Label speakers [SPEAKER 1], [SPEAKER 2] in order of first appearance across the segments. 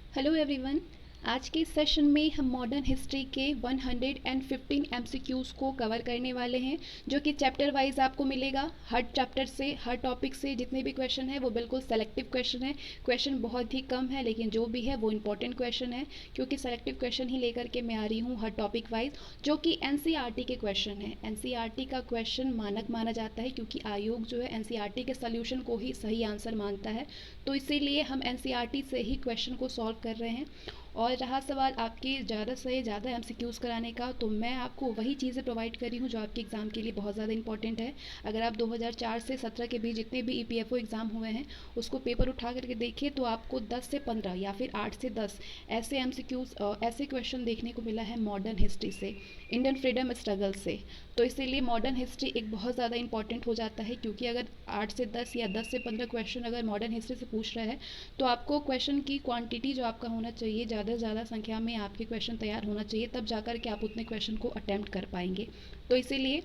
[SPEAKER 1] Hello everyone. आज के इस सेशन में हम मॉडर्न हिस्ट्री के 115 एमसीक्यूज़ को कवर करने वाले हैं, जो कि चैप्टर वाइज आपको मिलेगा। हर चैप्टर से, हर टॉपिक से जितने भी क्वेश्चन है वो बिल्कुल सेलेक्टिव क्वेश्चन है। क्वेश्चन बहुत ही कम है, लेकिन जो भी है वो इंपॉर्टेंट क्वेश्चन है, क्योंकि सेलेक्टिव क्वेश्चन ही लेकर के मैं आ रही हूँ हर टॉपिक वाइज, जो कि एनसीईआरटी के क्वेश्चन है। एनसीईआरटी का क्वेश्चन मानक माना जाता है, क्योंकि आयोग जो है एनसीईआरटी के सोल्यूशन को ही सही आंसर मानता है। तो इसीलिए हम एनसीईआरटी से ही क्वेश्चन को सॉल्व कर रहे हैं। और रहा सवाल आपके ज़्यादा से ज़्यादा एमसीक्यूज़ कराने का, तो मैं आपको वही चीज़ें प्रोवाइड कर रही हूँ जो आपके एग्ज़ाम के लिए बहुत ज़्यादा इंपॉर्टेंट है। अगर आप 2004 से 17 के बीच जितने भी ईपीएफओ एग्ज़ाम हुए हैं उसको पेपर उठा करके देखिए, तो आपको 10 से 15 या फिर 8 से 10 ऐसे एमसीक्यूज़ ऐसे क्वेश्चन देखने को मिला है मॉडर्न हिस्ट्री से, इंडियन फ्रीडम स्ट्रगल से। तो इसीलिए मॉडर्न हिस्ट्री एक बहुत ज़्यादा इंपॉर्टेंट हो जाता है, क्योंकि अगर 8 से 10 या 10 से 15 क्वेश्चन अगर मॉडर्न हिस्ट्री से पूछ रहे हैं, तो आपको क्वेश्चन की क्वांटिटी जो आपका होना चाहिए, ज़्यादा से ज़्यादा संख्या में आपके क्वेश्चन तैयार होना चाहिए, तब जाकर के आप उतने क्वेश्चन को अटैम्प्ट कर पाएंगे। तो इसीलिए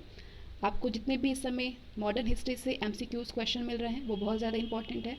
[SPEAKER 1] आपको जितने भी इस समय मॉडर्न हिस्ट्री से एमसीक्यूज़ क्वेश्चन मिल रहे हैं वो बहुत ज़्यादा इंपॉर्टेंट है।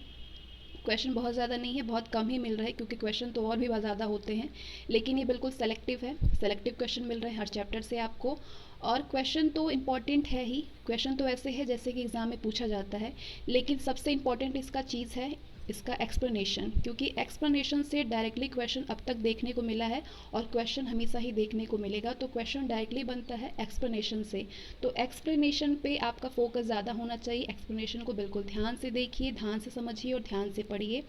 [SPEAKER 1] क्वेश्चन बहुत ज़्यादा नहीं है, बहुत कम ही मिल रहा है, क्योंकि क्वेश्चन तो और भी बहुत ज़्यादा होते हैं, लेकिन ये बिल्कुल सेलेक्टिव है। सेलेक्टिव क्वेश्चन मिल रहे हैं हर चैप्टर से आपको। और क्वेश्चन तो इम्पॉर्टेंट है ही, क्वेश्चन तो ऐसे है जैसे कि एग्ज़ाम में पूछा जाता है, लेकिन सबसे इम्पॉर्टेंट इसका चीज़ है इसका एक्सप्लेनेशन, क्योंकि एक्सप्लेनेशन से डायरेक्टली क्वेश्चन अब तक देखने को मिला है और क्वेश्चन हमेशा ही देखने को मिलेगा। तो क्वेश्चन डायरेक्टली बनता है एक्सप्लेनेशन से, तो एक्सप्लेनेशन पे आपका फोकस ज़्यादा होना चाहिए। एक्सप्लेनेशन को बिल्कुल ध्यान से देखिए, ध्यान से समझिए और ध्यान से पढ़िए।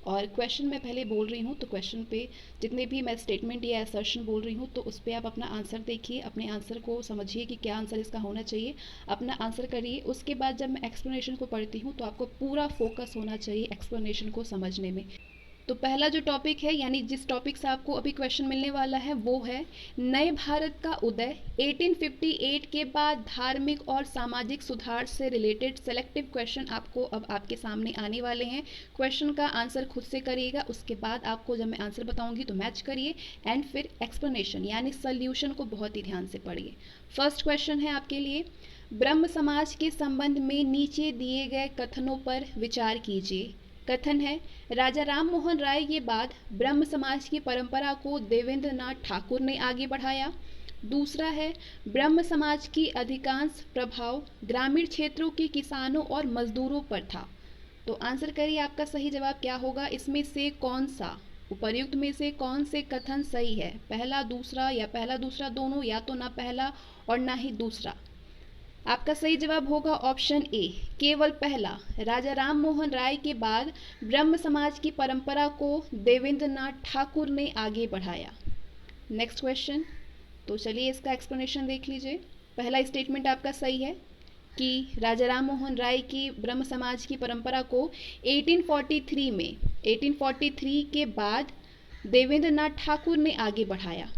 [SPEAKER 1] और क्वेश्चन मैं पहले बोल रही हूँ, तो क्वेश्चन पे जितने भी मैं स्टेटमेंट या असर्शन बोल रही हूँ, तो उस पर आप अपना आंसर देखिए, अपने आंसर को समझिए कि क्या आंसर इसका होना चाहिए, अपना आंसर करिए। उसके बाद जब मैं एक्सप्लेनेशन को पढ़ती हूँ, तो आपको पूरा फोकस होना चाहिए एक्सप्लेनेशन को समझने में। तो पहला जो टॉपिक है, यानी जिस टॉपिक से आपको अभी क्वेश्चन मिलने वाला है, वो है नए भारत का उदय। 1858 के बाद धार्मिक और सामाजिक सुधार से रिलेटेड सेलेक्टिव क्वेश्चन आपको अब आपके सामने आने वाले हैं। क्वेश्चन का आंसर खुद से करिएगा, उसके बाद आपको जब मैं आंसर बताऊंगी तो मैच करिए, एंड फिर एक्सप्लेनेशन यानी सोल्यूशन को बहुत ही ध्यान से पढ़िए। फर्स्ट क्वेश्चन है आपके लिए, ब्रह्म समाज के संबंध में नीचे दिए गए कथनों पर विचार कीजिए। कथन है, राजा राम मोहन राय के बाद ब्रह्म समाज की परंपरा को देवेंद्र नाथ ठाकुर ने आगे बढ़ाया। दूसरा है, ब्रह्म समाज की अधिकांश प्रभाव ग्रामीण क्षेत्रों के किसानों और मजदूरों पर था। तो आंसर करिए, आपका सही जवाब क्या होगा, इसमें से कौन सा, उपर्युक्त में से कौन से कथन सही है, पहला दूसरा या पहला दूसरा दोनों, या तो ना पहला और ना ही दूसरा। आपका सही जवाब होगा ऑप्शन ए, केवल पहला। राजा राम मोहन राय के बाद ब्रह्म समाज की परंपरा को देवेंद्र नाथ ठाकुर ने आगे बढ़ाया। नेक्स्ट क्वेश्चन, तो चलिए इसका एक्सप्लेनेशन देख लीजिए। पहला स्टेटमेंट आपका सही है कि राजा राम मोहन राय की ब्रह्म समाज की परंपरा को 1843 के बाद देवेंद्र नाथ ठाकुर ने आगे बढ़ाया।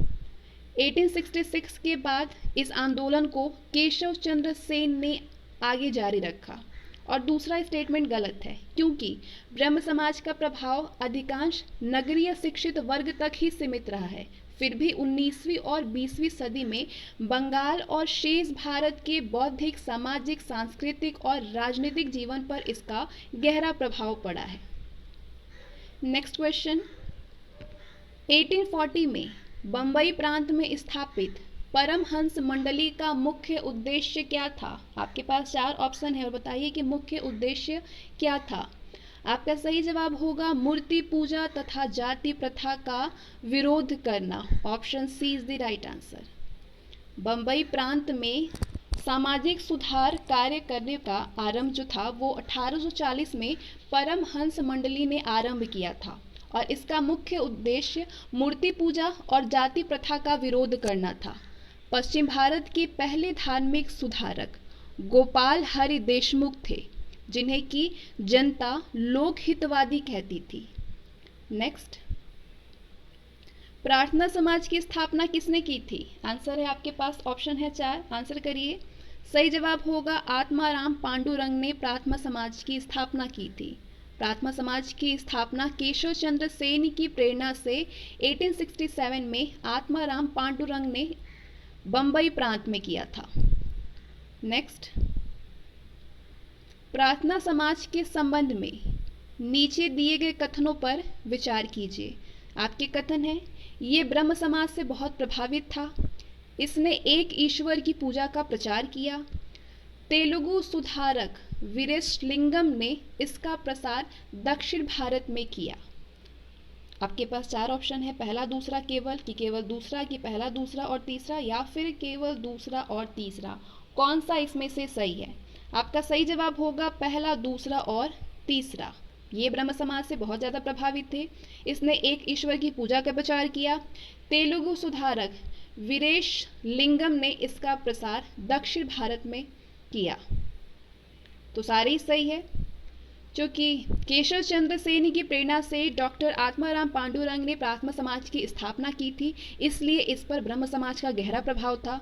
[SPEAKER 1] 1866 के बाद इस आंदोलन को केशव चंद्र सेन ने आगे जारी रखा। और दूसरा स्टेटमेंट गलत है, क्योंकि ब्रह्म समाज का प्रभाव अधिकांश नगरीय शिक्षित वर्ग तक ही सीमित रहा है। फिर भी 19वीं और 20वीं सदी में बंगाल और शेष भारत के बौद्धिक, सामाजिक, सांस्कृतिक और राजनीतिक जीवन पर इसका गहरा प्रभाव पड़ा है। नेक्स्ट क्वेश्चन, 1840 में बम्बई प्रांत में स्थापित परमहंस मंडली का मुख्य उद्देश्य क्या था। आपके पास 4 ऑप्शन है और बताइए कि मुख्य उद्देश्य क्या था। आपका सही जवाब होगा मूर्ति पूजा तथा जाति प्रथा का विरोध करना। Option C is the right answer. Bombay प्रांत में सामाजिक सुधार कार्य करने का आरंभ जो था वो 1840 में परमहंस मंडली ने आरंभ किया था, और इसका मुख्य उद्देश्य मूर्ति पूजा और जाति प्रथा का विरोध करना था। पश्चिम भारत के पहले धार्मिक सुधारक गोपाल हरि देशमुख थे, जिन्हें की जनता लोकहितवादी कहती थी। नेक्स्ट, प्रार्थना समाज की स्थापना किसने की थी। आंसर है आपके पास ऑप्शन है 4, आंसर करिए। सही जवाब होगा आत्माराम पांडुरंग ने प्रार्थना समाज की स्थापना की थी। प्रार्थना समाज की स्थापना केशव चंद्र सेन की प्रेरणा से 1867 में आत्माराम पांडुरंग ने बम्बई प्रांत में किया था। नेक्स्ट, प्रार्थना समाज के संबंध में नीचे दिए गए कथनों पर विचार कीजिए। आपके कथन है, ये ब्रह्म समाज से बहुत प्रभावित था, इसने एक ईश्वर की पूजा का प्रचार किया। तेलुगु सुधारक वीरेशलिंगम ने इसका प्रसार दक्षिण भारत में किया। आपके पास 4 ऑप्शन है, पहला दूसरा केवल, कि केवल दूसरा, कि पहला दूसरा और तीसरा, या फिर केवल दूसरा और तीसरा। कौन सा इसमें से सही है? आपका सही जवाब होगा पहला, दूसरा और तीसरा। ये ब्रह्म समाज से बहुत ज़्यादा प्रभावित थे, इसने एक ईश्वर की पूजा का प्रचार किया। तेलुगु सुधारक वीरेश लिंगम ने इसका प्रसार दक्षिण भारत में किया। तो सारे ही सही है। क्योंकि केशव चंद्र सेन की प्रेरणा से डॉक्टर आत्माराम पांडुरंग ने प्रार्थना समाज की स्थापना की थी, इसलिए इस पर ब्रह्म समाज का गहरा प्रभाव था।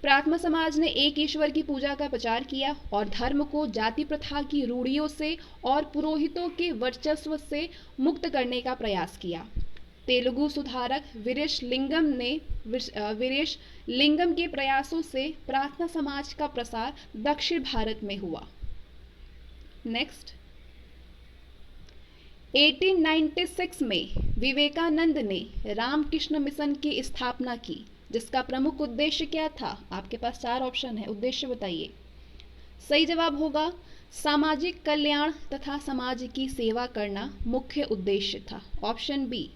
[SPEAKER 1] प्रार्थना समाज ने एक ईश्वर की पूजा का प्रचार किया और धर्म को जाति प्रथा की रूढ़ियों से और पुरोहितों के वर्चस्व से मुक्त करने का प्रयास किया। तेलुगु सुधारक वीरेश लिंगम के प्रयासों से प्रार्थना समाज का प्रसार दक्षिण भारत में हुआ। नेक्स्ट, 1896 में विवेकानंद ने रामकृष्ण मिशन की स्थापना की, जिसका प्रमुख उद्देश्य क्या था? आपके पास 4 ऑप्शन है, उद्देश्य बताइए। सही जवाब होगा सामाजिक कल्याण तथा समाज की सेवा करना मुख्य उद्देश्य था। Option B.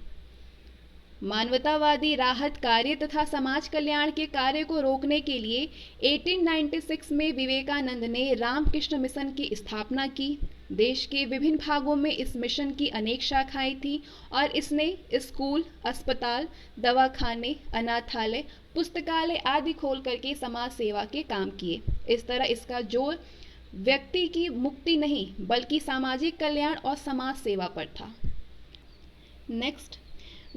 [SPEAKER 1] मानवतावादी राहत कार्य तथा समाज कल्याण के कार्य को रोकने के लिए 1896 में विवेकानंद ने रामकृष्ण मिशन की स्थापना की। देश के विभिन्न भागों में इस मिशन की अनेक शाखाएं थी और इसने स्कूल, अस्पताल, दवाखाने, अनाथालय, पुस्तकालय आदि खोल करके समाज सेवा के काम किए। इस तरह इसका जोर व्यक्ति की मुक्ति नहीं बल्कि सामाजिक कल्याण और समाज सेवा पर था। नेक्स्ट,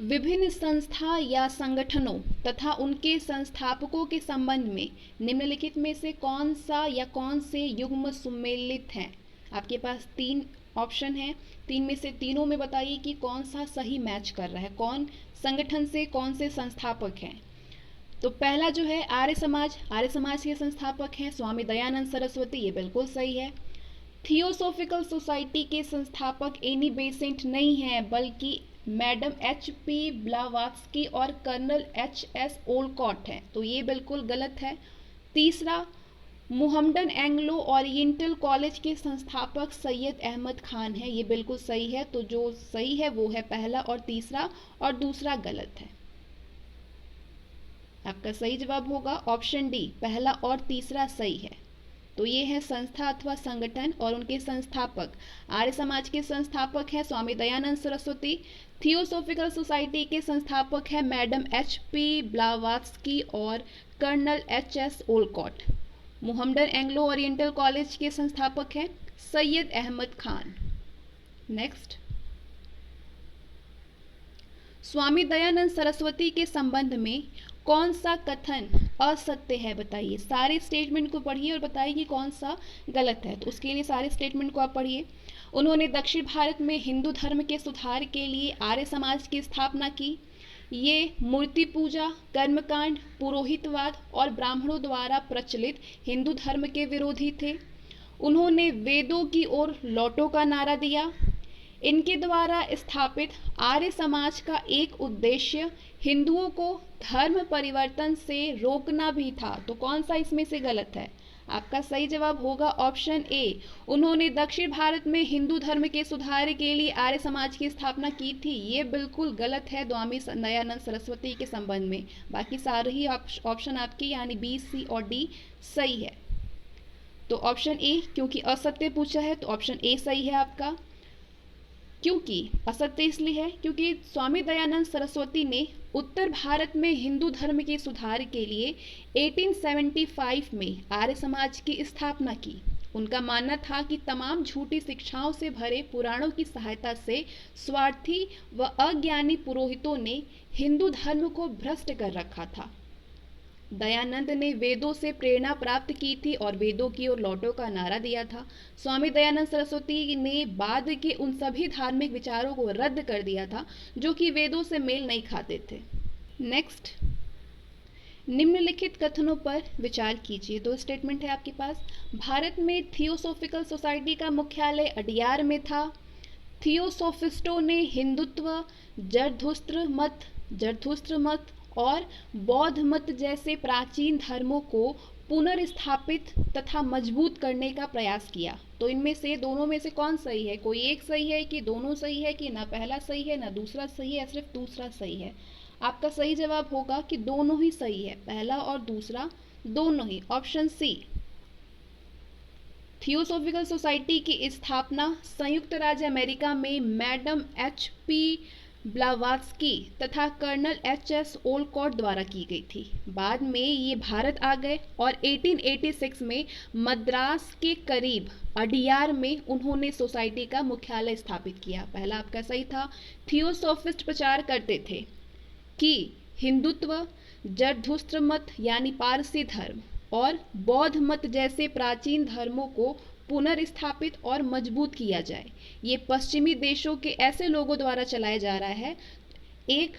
[SPEAKER 1] विभिन्न संस्था या संगठनों तथा उनके संस्थापकों के संबंध में निम्नलिखित में से कौन सा या कौन से युग्म सुमेलित हैं? आपके पास 3 ऑप्शन हैं, 3 में से तीनों में बताइए कि कौन सा सही मैच कर रहा है, कौन संगठन से कौन से संस्थापक हैं। तो पहला जो है आर्य समाज के संस्थापक हैं स्वामी दयानंद सरस्वती, ये बिल्कुल सही है। थियोसोफिकल सोसाइटी के संस्थापक एनी बेसेंट नहीं है बल्कि मैडम HP ब्लावात्स्की और कर्नल HS ओलकॉट हैं, तो ये बिल्कुल गलत है। तीसरा, मुहम्मदन एंग्लो ओरिएंटल कॉलेज के संस्थापक सैयद अहमद खान है, ये बिल्कुल सही है। तो जो सही है वो है पहला और तीसरा, और दूसरा गलत है। आपका सही जवाब होगा ऑप्शन डी, पहला और तीसरा सही है। तो ये है संस्था अथवा संगठन और उनके संस्थापक। आर्य समाज के संस्थापक है स्वामी दयानंद सरस्वती। थियोसोफिकल सोसाइटी के संस्थापक है मैडम HP ब्लावात्स्की और colonel HS Olcott. Muhammadan Anglo Oriental College के संस्थापक हैं सैयद अहमद खान। नेक्स्ट, स्वामी दयानंद सरस्वती के संबंध में कौन सा कथन असत्य है? बताइए। सारे स्टेटमेंट को पढ़िए और बताइए कि कौन सा गलत है। तो उसके लिए सारे स्टेटमेंट को आप पढ़िए। उन्होंने दक्षिण भारत में हिंदू धर्म के सुधार के लिए आर्य समाज की स्थापना की। ये मूर्ति पूजा, कर्मकांड, पुरोहितवाद और ब्राह्मणों द्वारा प्रचलित हिंदू धर्म के विरोधी थे। उन्होंने वेदों की ओर लौटो का नारा दिया। इनके द्वारा स्थापित आर्य समाज का एक उद्देश्य हिंदुओं को धर्म परिवर्तन से रोकना भी था। तो कौन सा इसमें से गलत है? आपका सही जवाब होगा ऑप्शन ए, उन्होंने दक्षिण भारत में हिंदू धर्म के सुधार के लिए आर्य समाज की स्थापना की थी। ये बिल्कुल गलत है स्वामी दयानंद सरस्वती के संबंध में। बाकी सारे ही ऑप्शन आपके यानी बी, सी और डी सही है। तो ऑप्शन ए, क्योंकि असत्य पूछा है तो ऑप्शन ए सही है आपका। क्योंकि असत्य इसलिए है क्योंकि स्वामी दयानंद सरस्वती ने उत्तर भारत में हिंदू धर्म के सुधार के लिए 1875 में आर्य समाज की स्थापना की। उनका मानना था कि तमाम झूठी शिक्षाओं से भरे पुराणों की सहायता से स्वार्थी व अज्ञानी पुरोहितों ने हिंदू धर्म को भ्रष्ट कर रखा था। दयानंद ने वेदों से प्रेरणा प्राप्त की थी और वेदों की ओर लौटो का नारा दिया था। स्वामी दयानंद सरस्वती ने बाद के उन सभी धार्मिक विचारों को रद्द कर दिया था जो कि वेदों से मेल नहीं खाते थे। नेक्स्ट, निम्नलिखित कथनों पर विचार कीजिए। 2 स्टेटमेंट है आपके पास। भारत में थियोसोफिकल सोसाइटी का मुख्यालय अडियार में था। थियोसोफिस्टों ने हिंदुत्व, जरथुस्त्र मत और बौद्ध मत जैसे प्राचीन धर्मों को पुनर्स्थापित तथा मजबूत करने का प्रयास किया। तो इनमें से दोनों में से कौन सही है? कोई एक सही है कि दोनों सही है, कि ना पहला सही है ना दूसरा सही है या सिर्फ दूसरा सही है? आपका सही जवाब होगा कि दोनों ही सही है, पहला और दूसरा दोनों ही, ऑप्शन सी। थियोसॉफिकल सोसाइटी की स्थापना संयुक्त राज्य अमेरिका में मैडम एच.पी. ब्लावात्स्की तथा कर्नल एच.एस. ओलकॉट द्वारा की गई थी। बाद में ये भारत आ गए और 1886 में मद्रास के करीब अडियार में उन्होंने सोसाइटी का मुख्यालय स्थापित किया। पहला आपका सही था। थियोसॉफिस्ट प्रचार करते थे कि हिंदुत्व, जरथुस्त्र मत यानी पारसी धर्म और बौद्ध मत जैसे प्राचीन धर्मों को पुनर्स्थापित और मजबूत किया जाए। ये पश्चिमी देशों के ऐसे लोगों द्वारा चलाया जा रहा है, एक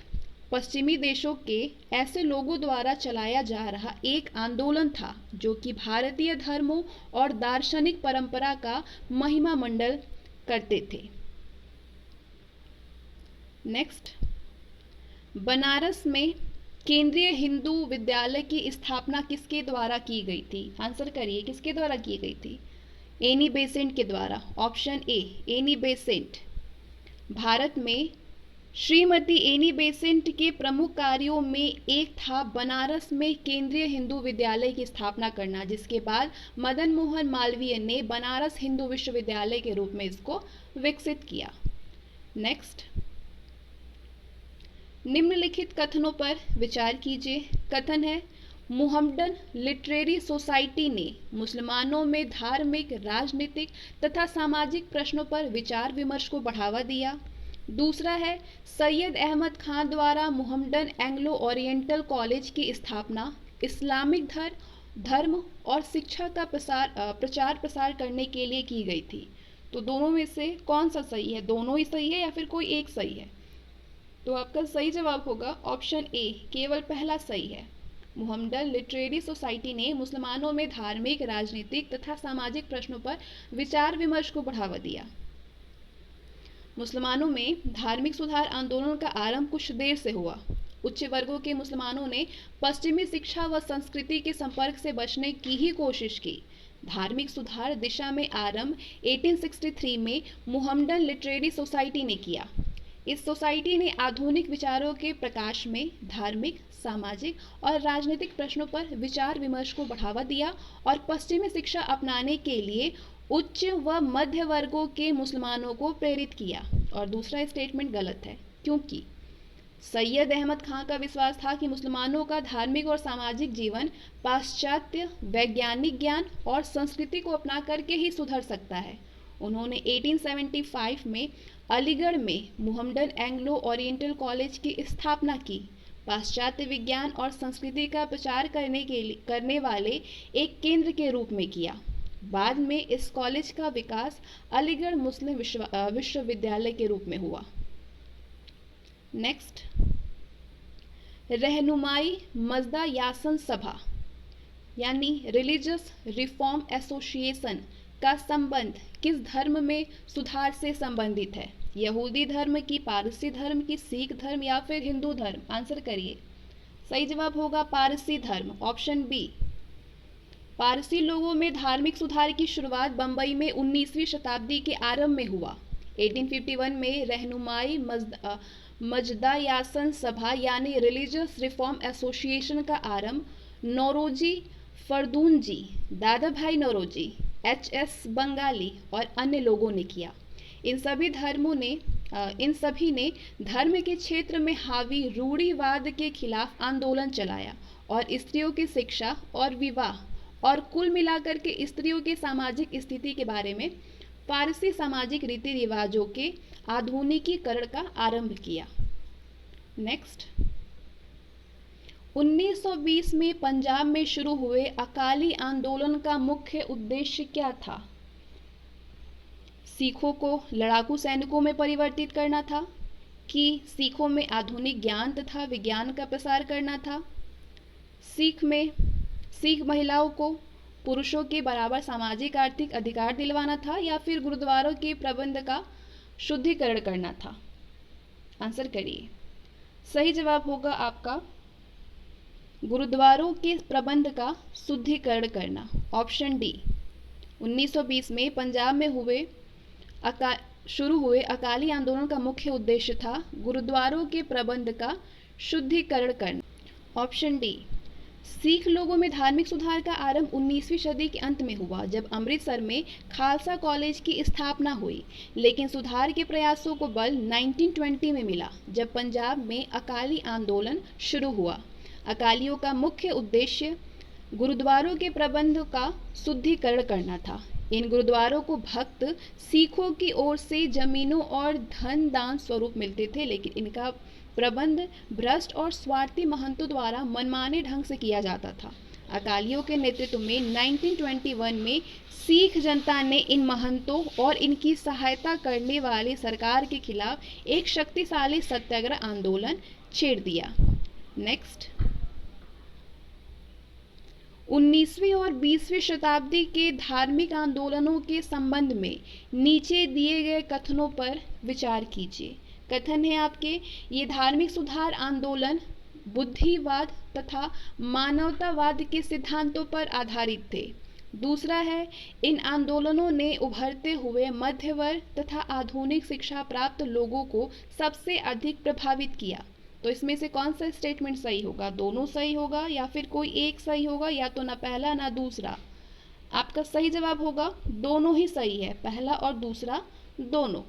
[SPEAKER 1] पश्चिमी देशों के ऐसे लोगों द्वारा चलाया जा रहा एक आंदोलन था जो कि भारतीय धर्मों और दार्शनिक परंपरा का महिमा मंडल करते थे। नेक्स्ट, बनारस में केंद्रीय हिंदू विद्यालय की स्थापना किसके द्वारा की गई थी? आंसर करिए, किसके द्वारा की गई थी? एनी बेसेंट के द्वारा, option A, Annie Besant. Bharat में श्रीमती एनी बेसेंट के प्रमुख कार्यों में एक था बनारस में केंद्रीय हिंदू विद्यालय की स्थापना करना, जिसके बाद मदन मोहन मालवीय ने बनारस हिंदू विश्वविद्यालय के रूप में इसको विकसित किया। नेक्स्ट, निम्नलिखित कथनों पर विचार कीजिए। कथन है, मुहम्मदन लिटरेरी सोसाइटी ने मुसलमानों में धार्मिक, राजनीतिक तथा सामाजिक प्रश्नों पर विचार विमर्श को बढ़ावा दिया। दूसरा है, सैयद अहमद खान द्वारा मुहम्मदन एंग्लो ओरिएंटल कॉलेज की स्थापना इस्लामिक धर्म और शिक्षा का प्रचार प्रसार करने के लिए की गई थी। तो दोनों में से कौन सा सही है? दोनों ही सही है या फिर कोई एक सही है? तो आपका सही जवाब होगा ऑप्शन ए, केवल पहला सही है। मुहम्मदन लिटरेरी सोसाइटी ने मुसलमानों में धार्मिक, राजनीतिक तथा सामाजिक प्रश्नों पर विचार विमर्श को बढ़ावा दिया। मुसलमानों में धार्मिक सुधार आंदोलन का आरंभ कुछ देर से हुआ। उच्च वर्गों के मुसलमानों ने पश्चिमी शिक्षा व संस्कृति के संपर्क से बचने की ही कोशिश की। धार्मिक सुधार दिशा में आरंभ 1863 में मुहम्मदन लिटरेरी सोसाइटी ने किया। इस सोसाइटी ने आधुनिक विचारों के प्रकाश में धार्मिक, सामाजिक और राजनीतिक प्रश्नों पर विचार विमर्श को बढ़ावा दिया और पश्चिमी शिक्षा अपनाने के लिए उच्च व मध्य वर्गों के मुसलमानों को प्रेरित किया। और दूसरा स्टेटमेंट गलत है, क्योंकि सैयद अहमद खान का विश्वास था कि मुसलमानों का धार्मिक और सामाजिक जीवन पाश्चात्य वैज्ञानिक ज्ञान और संस्कृति को अपना करके ही सुधर सकता है। उन्होंने 1875 में अलीगढ़ में मुहम्मदन एंग्लो ओरिएंटल कॉलेज की स्थापना की। पाश्चात्य विज्ञान और संस्कृति का प्रचार करने वाले एक केंद्र के रूप में किया। बाद में इस कॉलेज का विकास अलीगढ़ मुस्लिम विश्वविद्यालय के रूप में हुआ। नेक्स्ट, रहनुमाई मजदा यासन सभा यानी रिलीजियस रिफॉर्म एसोसिएशन का संबंध किस धर्म में सुधार से संबंधित है? यहूदी धर्म की, पारसी धर्म की, सिख धर्म या फिर हिंदू धर्म? आंसर करिए। सही जवाब होगा पारसी धर्म, ऑप्शन बी। पारसी लोगों में धार्मिक सुधार की शुरुआत बंबई में 19वीं शताब्दी के आरंभ में हुआ। 1851 में रहनुमाई मजदा यासन सभा यानी रिलीजियस रिफॉर्म एसोसिएशन का आरंभ नौरोजी फरदूनजी, दादा भाई नौरोजी, एच.एस. बंगाली और अन्य लोगों ने किया। इन सभी ने धर्म के क्षेत्र में हावी रूढ़िवाद के खिलाफ आंदोलन चलाया और स्त्रियों की शिक्षा और विवाह और कुल मिलाकर के स्त्रियों के सामाजिक स्थिति के बारे में पारसी सामाजिक रीति रिवाजों के आधुनिकीकरण का आरंभ किया। नेक्स्ट, 1920 में पंजाब में शुरू हुए अकाली आंदोलन का मुख्य उद्देश्य क्या था? सिखों को लड़ाकू सैनिकों में परिवर्तित करना था कि सिखों में आधुनिक ज्ञान तथा विज्ञान का प्रसार करना था? सिख महिलाओं को पुरुषों के बराबर सामाजिक आर्थिक अधिकार दिलवाना था या फिर गुरुद्वारों के प्रबंध का शुद्धिकरण करना था? आंसर करिए। सही जवाब होगा आपका गुरुद्वारों के प्रबंध का शुद्धिकरण करना, ऑप्शन डी। 1920 में पंजाब में शुरू हुए अकाली आंदोलन का मुख्य उद्देश्य था गुरुद्वारों के प्रबंध का शुद्धिकरण करना, ऑप्शन डी। सिख लोगों में धार्मिक सुधार का आरंभ 19वीं सदी के अंत में हुआ, जब अमृतसर में खालसा कॉलेज की स्थापना हुई। लेकिन सुधार के प्रयासों को बल 1920 में मिला, जब पंजाब में अकाली आंदोलन शुरू हुआ। अकालियों का मुख्य उद्देश्य गुरुद्वारों के प्रबंध का शुद्धिकरण करना था। इन गुरुद्वारों को भक्त सिखों की ओर से जमीनों और धन दान स्वरूप मिलते थे, लेकिन इनका प्रबंध भ्रष्ट और स्वार्थी महंतों द्वारा मनमाने ढंग से किया जाता था। अकालियों के नेतृत्व में 1921 में सिख जनता ने इन महंतों और इनकी सहायता करने वाली सरकार के खिलाफ एक शक्तिशाली सत्याग्रह आंदोलन छेड़ दिया। नेक्स्ट, 19वीं और 20वीं शताब्दी के धार्मिक आंदोलनों के संबंध में नीचे दिए गए कथनों पर विचार कीजिए। कथन है आपके, ये धार्मिक सुधार आंदोलन बुद्धिवाद तथा मानवतावाद के सिद्धांतों पर आधारित थे। दूसरा है, इन आंदोलनों ने उभरते हुए मध्य वर्ग तथा आधुनिक शिक्षा प्राप्त लोगों को सबसे अधिक प्रभावित किया। तो इसमें से कौन सा स्टेटमेंट सही होगा? दोनों सही होगा या फिर कोई एक सही होगा, या तो ना पहला ना दूसरा? आपका सही जवाब होगा दोनों ही सही है, पहला और दूसरा दोनों।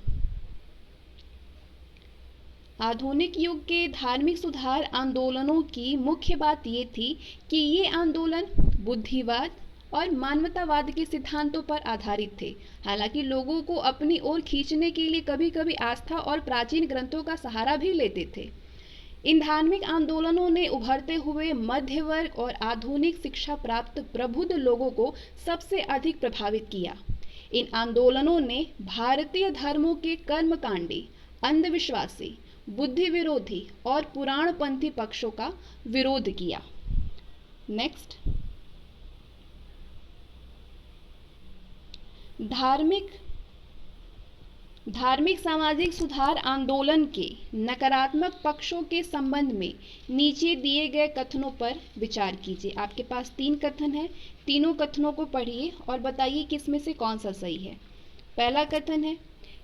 [SPEAKER 1] आधुनिक युग के धार्मिक सुधार आंदोलनों की मुख्य बात ये थी कि ये आंदोलन बुद्धिवाद और मानवतावाद के सिद्धांतों पर आधारित थे। हालांकि लोगों को अपनी ओर खींचने के लिए कभी कभी आस्था और प्राचीन ग्रंथों का सहारा भी लेते थे। इन धार्मिक आंदोलनों ने उभरते हुए मध्य वर्ग और आधुनिक शिक्षा प्राप्त प्रबुद्ध लोगों को सबसे अधिक प्रभावित किया। इन आंदोलनों ने भारतीय धर्मों के कर्मकांडी, अंधविश्वासी, बुद्धि विरोधी और पुराणपंथी पक्षों का विरोध किया। नेक्स्ट, धार्मिक सामाजिक सुधार आंदोलन के नकारात्मक पक्षों के संबंध में नीचे दिए गए कथनों पर विचार कीजिए। आपके पास 3 कथन है, तीनों कथनों को पढ़िए और बताइए किसमें से कौन सा सही है। पहला कथन है,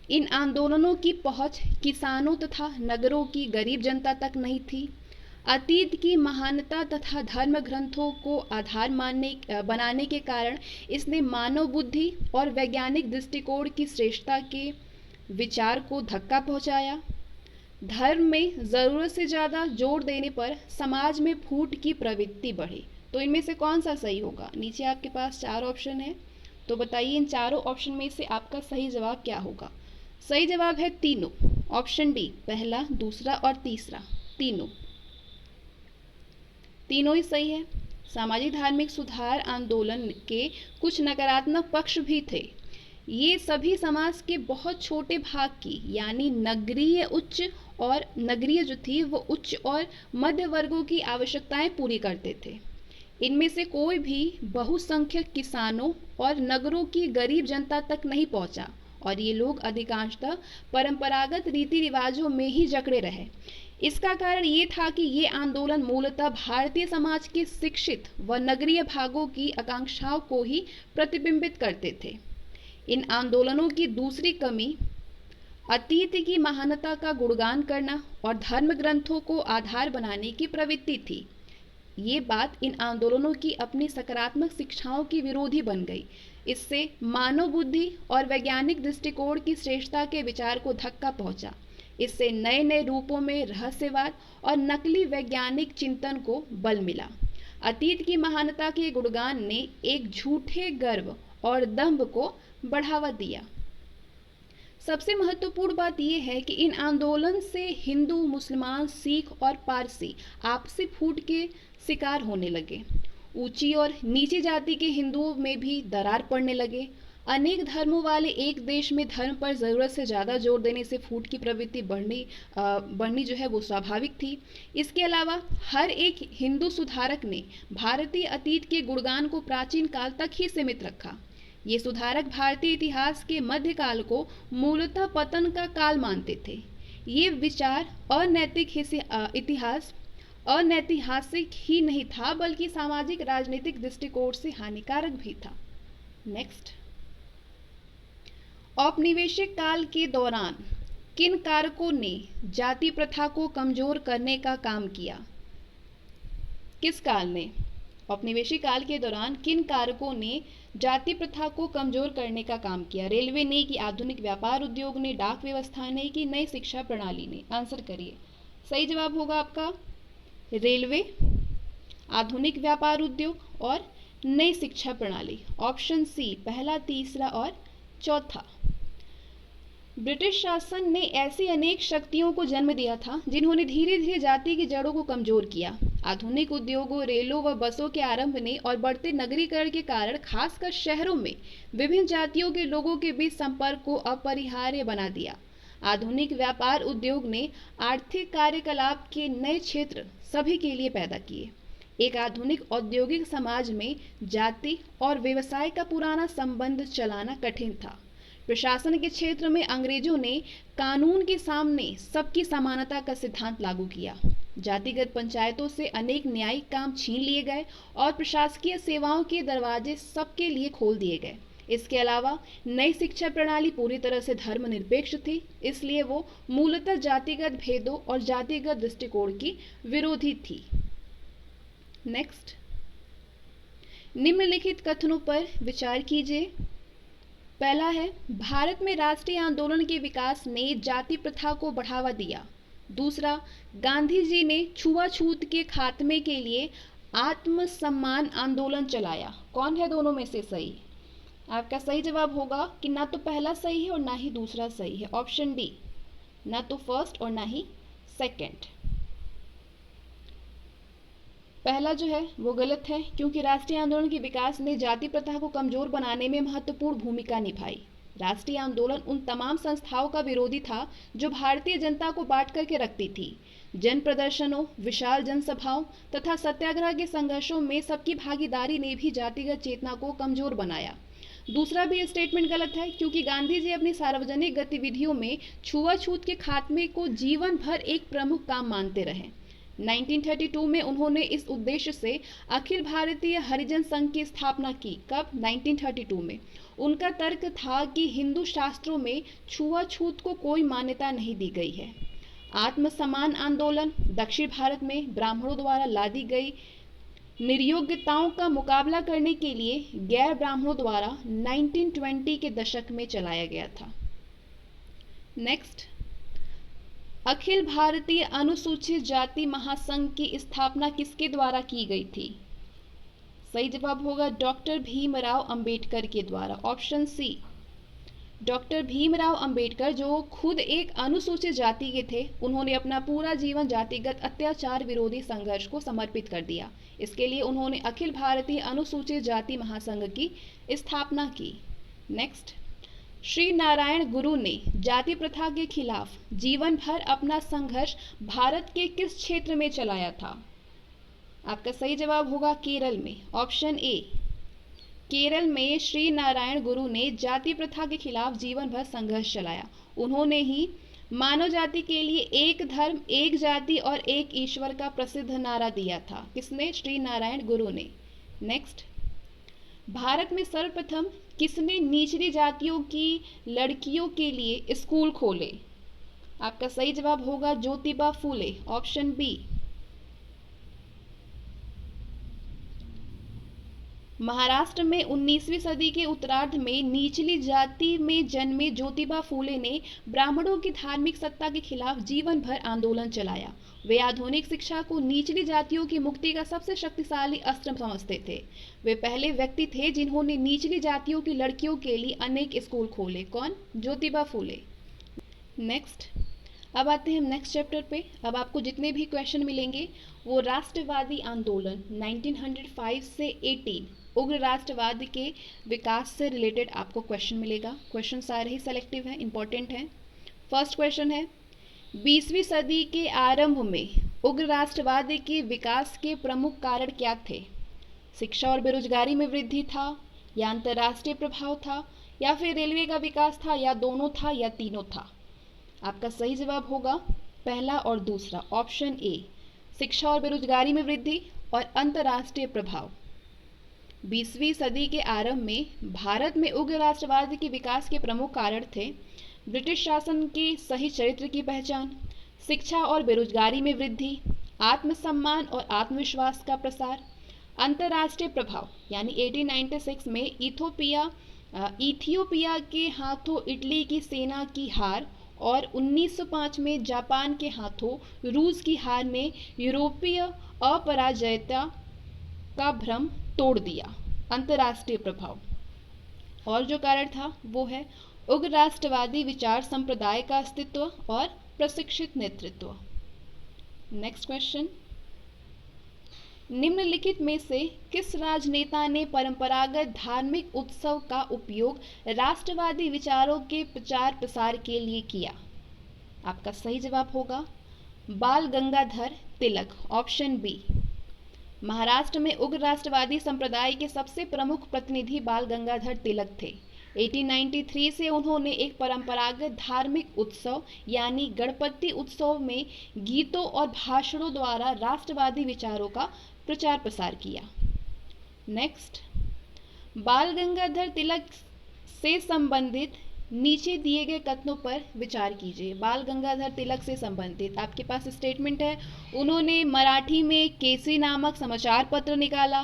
[SPEAKER 1] इन आंदोलनों की पहुंच किसानों तथा नगरों की गरीब जनता तक नहीं थी। अतीत की महानता तथा धर्म ग्रंथों को आधार बनाने के कारण इसने मानव बुद्धि और वैज्ञानिक दृष्टिकोण की श्रेष्ठता के विचार को धक्का पहुंचाया। धर्म में जरूरत से ज़्यादा जोर देने पर समाज में फूट की प्रवृत्ति बढ़ी। तो इनमें से कौन सा सही होगा? नीचे आपके पास 4 ऑप्शन है, तो बताइए इन चारों ऑप्शन में से आपका सही जवाब क्या होगा? सही जवाब है तीनों, ऑप्शन डी, पहला, दूसरा और तीसरा, तीनों ही सही है। सामाजिक धार्मिक सुधार आंदोलन के कुछ नकारात्मक पक्ष भी थे। ये सभी समाज के बहुत छोटे भाग की, यानी नगरीय जो थी वो उच्च और मध्य वर्गों की आवश्यकताएं पूरी करते थे। इनमें से कोई भी बहुसंख्यक किसानों और नगरों की गरीब जनता तक नहीं पहुंचा और ये लोग अधिकांशतः परंपरागत रीति रिवाजों में ही जकड़े रहे। इसका कारण ये था कि ये आंदोलन मूलतः भारतीय समाज के शिक्षित व नगरीय भागों की आकांक्षाओं को ही प्रतिबिंबित करते थे। इन आंदोलनों की दूसरी कमी अतीत की महानता का गुणगान करना और धर्म ग्रंथों को आधार बनाने की प्रवृत्ति थी। ये बात इन आंदोलनों की अपनी सकारात्मक शिक्षाओं की विरोधी बन गई। इससे मानव बुद्धि और वैज्ञानिक दृष्टिकोण की श्रेष्ठता के विचार को धक्का पहुंचा। इससे नए नए रूपों में रहस्यवाद और नकली वैज्ञानिक चिंतन को बल मिला। अतीत की महानता के गुणगान ने एक झूठे गर्व और दंभ को बढ़ावा दिया। सबसे महत्वपूर्ण बात यह है कि इन आंदोलन से हिंदू, मुसलमान, सिख और पारसी आपसी फूट के शिकार होने लगे। ऊंची और नीची जाति के हिंदुओं में भी दरार पड़ने लगे। अनेक धर्मों वाले एक देश में धर्म पर ज़रूरत से ज़्यादा जोर देने से फूट की प्रवृत्ति बढ़नी जो है वो स्वाभाविक थी। इसके अलावा हर एक हिंदू सुधारक ने भारतीय अतीत के गुणगान को प्राचीन काल तक ही सीमित रखा। ये सुधारक भारतीय इतिहास के मध्यकाल को मूलतः पतन का काल मानते थे। ये विचार अनैतिहासिक ही नहीं था बल्कि सामाजिक राजनीतिक दृष्टिकोण से हानिकारक भी था। नेक्स्ट, औपनिवेशिक काल के दौरान किन कारकों ने जाति प्रथा को कमजोर करने का काम किया? किस काल ने? औपनिवेशिक काल के दौरान किन कारकों ने जाति प्रथा को कमजोर करने का काम किया? रेलवे ने, कि आधुनिक व्यापार उद्योग ने, डाक व्यवस्था ने, कि नई शिक्षा प्रणाली ने? आंसर करिए। सही जवाब होगा आपका रेलवे, आधुनिक व्यापार उद्योग और नई शिक्षा प्रणाली। ऑप्शन सी, पहला, तीसरा और चौथा। ब्रिटिश शासन ने ऐसी अनेक शक्तियों को जन्म दिया था जिन्होंने धीरे धीरे जाति की जड़ों को कमजोर किया। आधुनिक उद्योगों, रेलों व बसों के आरंभ ने और बढ़ते नगरीकरण के कारण खासकर शहरों में विभिन्न जातियों के लोगों के बीच संपर्क को अपरिहार्य बना दिया। आधुनिक व्यापार उद्योग ने आर्थिक कार्यकलाप के नए क्षेत्र सभी के लिए पैदा किए। एक आधुनिक औद्योगिक समाज में जाति और व्यवसाय का पुराना संबंध चलाना कठिन था। प्रशासन के क्षेत्र में अंग्रेजों ने कानून के सामने सबकी समानता का सिद्धांत लागू किया। जातिगत पंचायतों से अनेक न्यायिक काम छीन लिए गए और प्रशासकीय सेवाओं के दरवाजे सबके लिए खोल दिए गए। इसके अलावा नई शिक्षा प्रणाली पूरी तरह से धर्मनिरपेक्ष थी, इसलिए वो मूलतः जातिगत भेदों और जातिगत दृष्टिकोण की विरोधी थी। नेक्स्ट, निम्नलिखित कथनों पर विचार कीजिए। पहला है, भारत में राष्ट्रीय आंदोलन के विकास ने जाति प्रथा को बढ़ावा दिया। दूसरा, गांधी जी ने छुआछूत के खात्मे के लिए आत्मसम्मान आंदोलन चलाया। कौन है दोनों में से सही? आपका सही जवाब होगा कि ना तो पहला सही है और ना ही दूसरा सही है। ऑप्शन डी, ना तो फर्स्ट और ना ही सेकंड। पहला जो है वो गलत है, क्योंकि राष्ट्रीय आंदोलन के विकास ने जाति प्रथा को कमजोर बनाने में महत्वपूर्ण भूमिका निभाई। राष्ट्रीय आंदोलन उन तमाम संस्थाओं का विरोधी था जो भारतीय जनता को बांट करके रखती थी। जन प्रदर्शनों, विशाल जनसभाओं तथा सत्याग्रह के संघर्षों में सबकी भागीदारी ने भी जातिगत चेतना को कमजोर बनाया। दूसरा भी स्टेटमेंट गलत है, क्योंकि गांधी जी अपनी सार्वजनिक गतिविधियों में छुआछूत के खात्मे को जीवन भर एक प्रमुख काम मानते रहे। 1932 में उन्होंने इस उद्देश्य से अखिल भारतीय हरिजन संघ की स्थापना की। कब? 1932 में। उनका तर्क था कि हिंदू शास्त्रों में छुआछूत को कोई मान्यता नहीं दी गई है। आत्मसम्मान आंदोलन दक्षिण भारत में ब्राह्मणों द्वारा लादी गई निर्योग्यताओं का मुकाबला करने के लिए गैर ब्राह्मणों द्वारा 1920 के दशक में चलाया गया था। नेक्स्ट, अखिल भारतीय अनुसूचित जाति महासंघ की स्थापना किसके द्वारा की गई थी? सही जवाब होगा डॉक्टर भीमराव अंबेडकर के द्वारा। Option C, doctor Bhimrao Ambedkar जो खुद एक अनुसूचित जाति के थे, उन्होंने अपना पूरा जीवन जातिगत अत्याचार विरोधी संघर्ष को समर्पित कर दिया। इसके लिए उन्होंने अखिल भारतीय अनुसूचित जाति महासंघ की स्थापना की। नेक्स्ट, श्री नारायण गुरु ने जाति प्रथा के खिलाफ जीवन भर अपना संघर्ष भारत के किस क्षेत्र में चलाया था? आपका सही जवाब होगा केरल में। ऑप्शन ए, केरल में श्री नारायण गुरु ने जाति प्रथा के खिलाफ जीवन भर संघर्ष चलाया। उन्होंने ही मानव जाति के लिए एक धर्म, एक जाति और एक ईश्वर का प्रसिद्ध नारा दिया था। किसने? श्री नारायण गुरु ने। नेक्स्ट, भारत में सर्वप्रथम किसने निचली जातियों की लड़कियों के लिए स्कूल खोले? आपका सही जवाब होगा ज्योतिबा फूले। Option B. महाराष्ट्र में 19वीं सदी के उत्तरार्ध में निचली जाति में जन्मे ज्योतिबा फूले ने ब्राह्मणों की धार्मिक सत्ता के खिलाफ जीवन भर आंदोलन चलाया। वे आधुनिक शिक्षा को निचली जातियों की मुक्ति का सबसे शक्तिशाली अस्त्र समझते थे। वे पहले व्यक्ति थे जिन्होंने निचली जातियों की लड़कियों के लिए अनेक स्कूल खोले। कौन? ज्योतिबा फूले। नेक्स्ट, अब आते हैं हम नेक्स्ट चैप्टर पे। अब आपको जितने भी क्वेश्चन मिलेंगे वो राष्ट्रवादी आंदोलन 1905 से 18 उग्र राष्ट्रवाद के विकास से रिलेटेड आपको क्वेश्चन मिलेगा। क्वेश्चन सारे ही सेलेक्टिव हैं, इंपॉर्टेंट हैं। फर्स्ट क्वेश्चन है, 20वीं सदी के आरंभ में उग्र राष्ट्रवाद के विकास के प्रमुख कारण क्या थे? शिक्षा और बेरोजगारी में वृद्धि था, या अंतर्राष्ट्रीय प्रभाव था, या फिर रेलवे का विकास था, या दोनों था, या तीनों था? आपका सही जवाब होगा पहला और दूसरा, ऑप्शन ए, शिक्षा और बेरोजगारी में वृद्धि और अंतर्राष्ट्रीय प्रभाव। 20वीं सदी के आरंभ में भारत में उग्र राष्ट्रवाद के विकास के प्रमुख कारण थे ब्रिटिश शासन के सही चरित्र की पहचान, शिक्षा और बेरोजगारी में वृद्धि, आत्मसम्मान और आत्मविश्वास का प्रसार, अंतर्राष्ट्रीय प्रभाव यानी 1896 में इथियोपिया के हाथों इटली की सेना की हार और 1905 में जापान के हाथों रूस की हार ने यूरोपीय अपराजयता का भ्रम तोड़ दिया। अंतर्राष्ट्रीय प्रभाव और जो कारण था वो है उग्र राष्ट्रवादी विचार संप्रदाय का अस्तित्व और प्रशिक्षित नेतृत्व। नेक्स्ट क्वेश्चन, निम्नलिखित में से किस राजनेता ने परंपरागत धार्मिक उत्सव का उपयोग राष्ट्रवादी विचारों के प्रचार प्रसार के लिए किया? आपका सही जवाब होगा बाल गंगाधर तिलक, ऑप्शन बी। महाराष्ट्र में उग्र राष्ट्रवादी संप्रदाय के सबसे प्रमुख प्रतिनिधि बाल गंगाधर तिलक थे। 1893 से उन्होंने एक परंपरागत धार्मिक उत्सव यानी गणपति उत्सव में गीतों और भाषणों द्वारा राष्ट्रवादी विचारों का प्रचार प्रसार किया। नेक्स्ट, बाल गंगाधर तिलक से संबंधित नीचे दिए गए कथनों पर विचार कीजिए। बाल गंगाधर तिलक से संबंधित आपके पास स्टेटमेंट है, उन्होंने मराठी में केसरी नामक समाचार पत्र निकाला,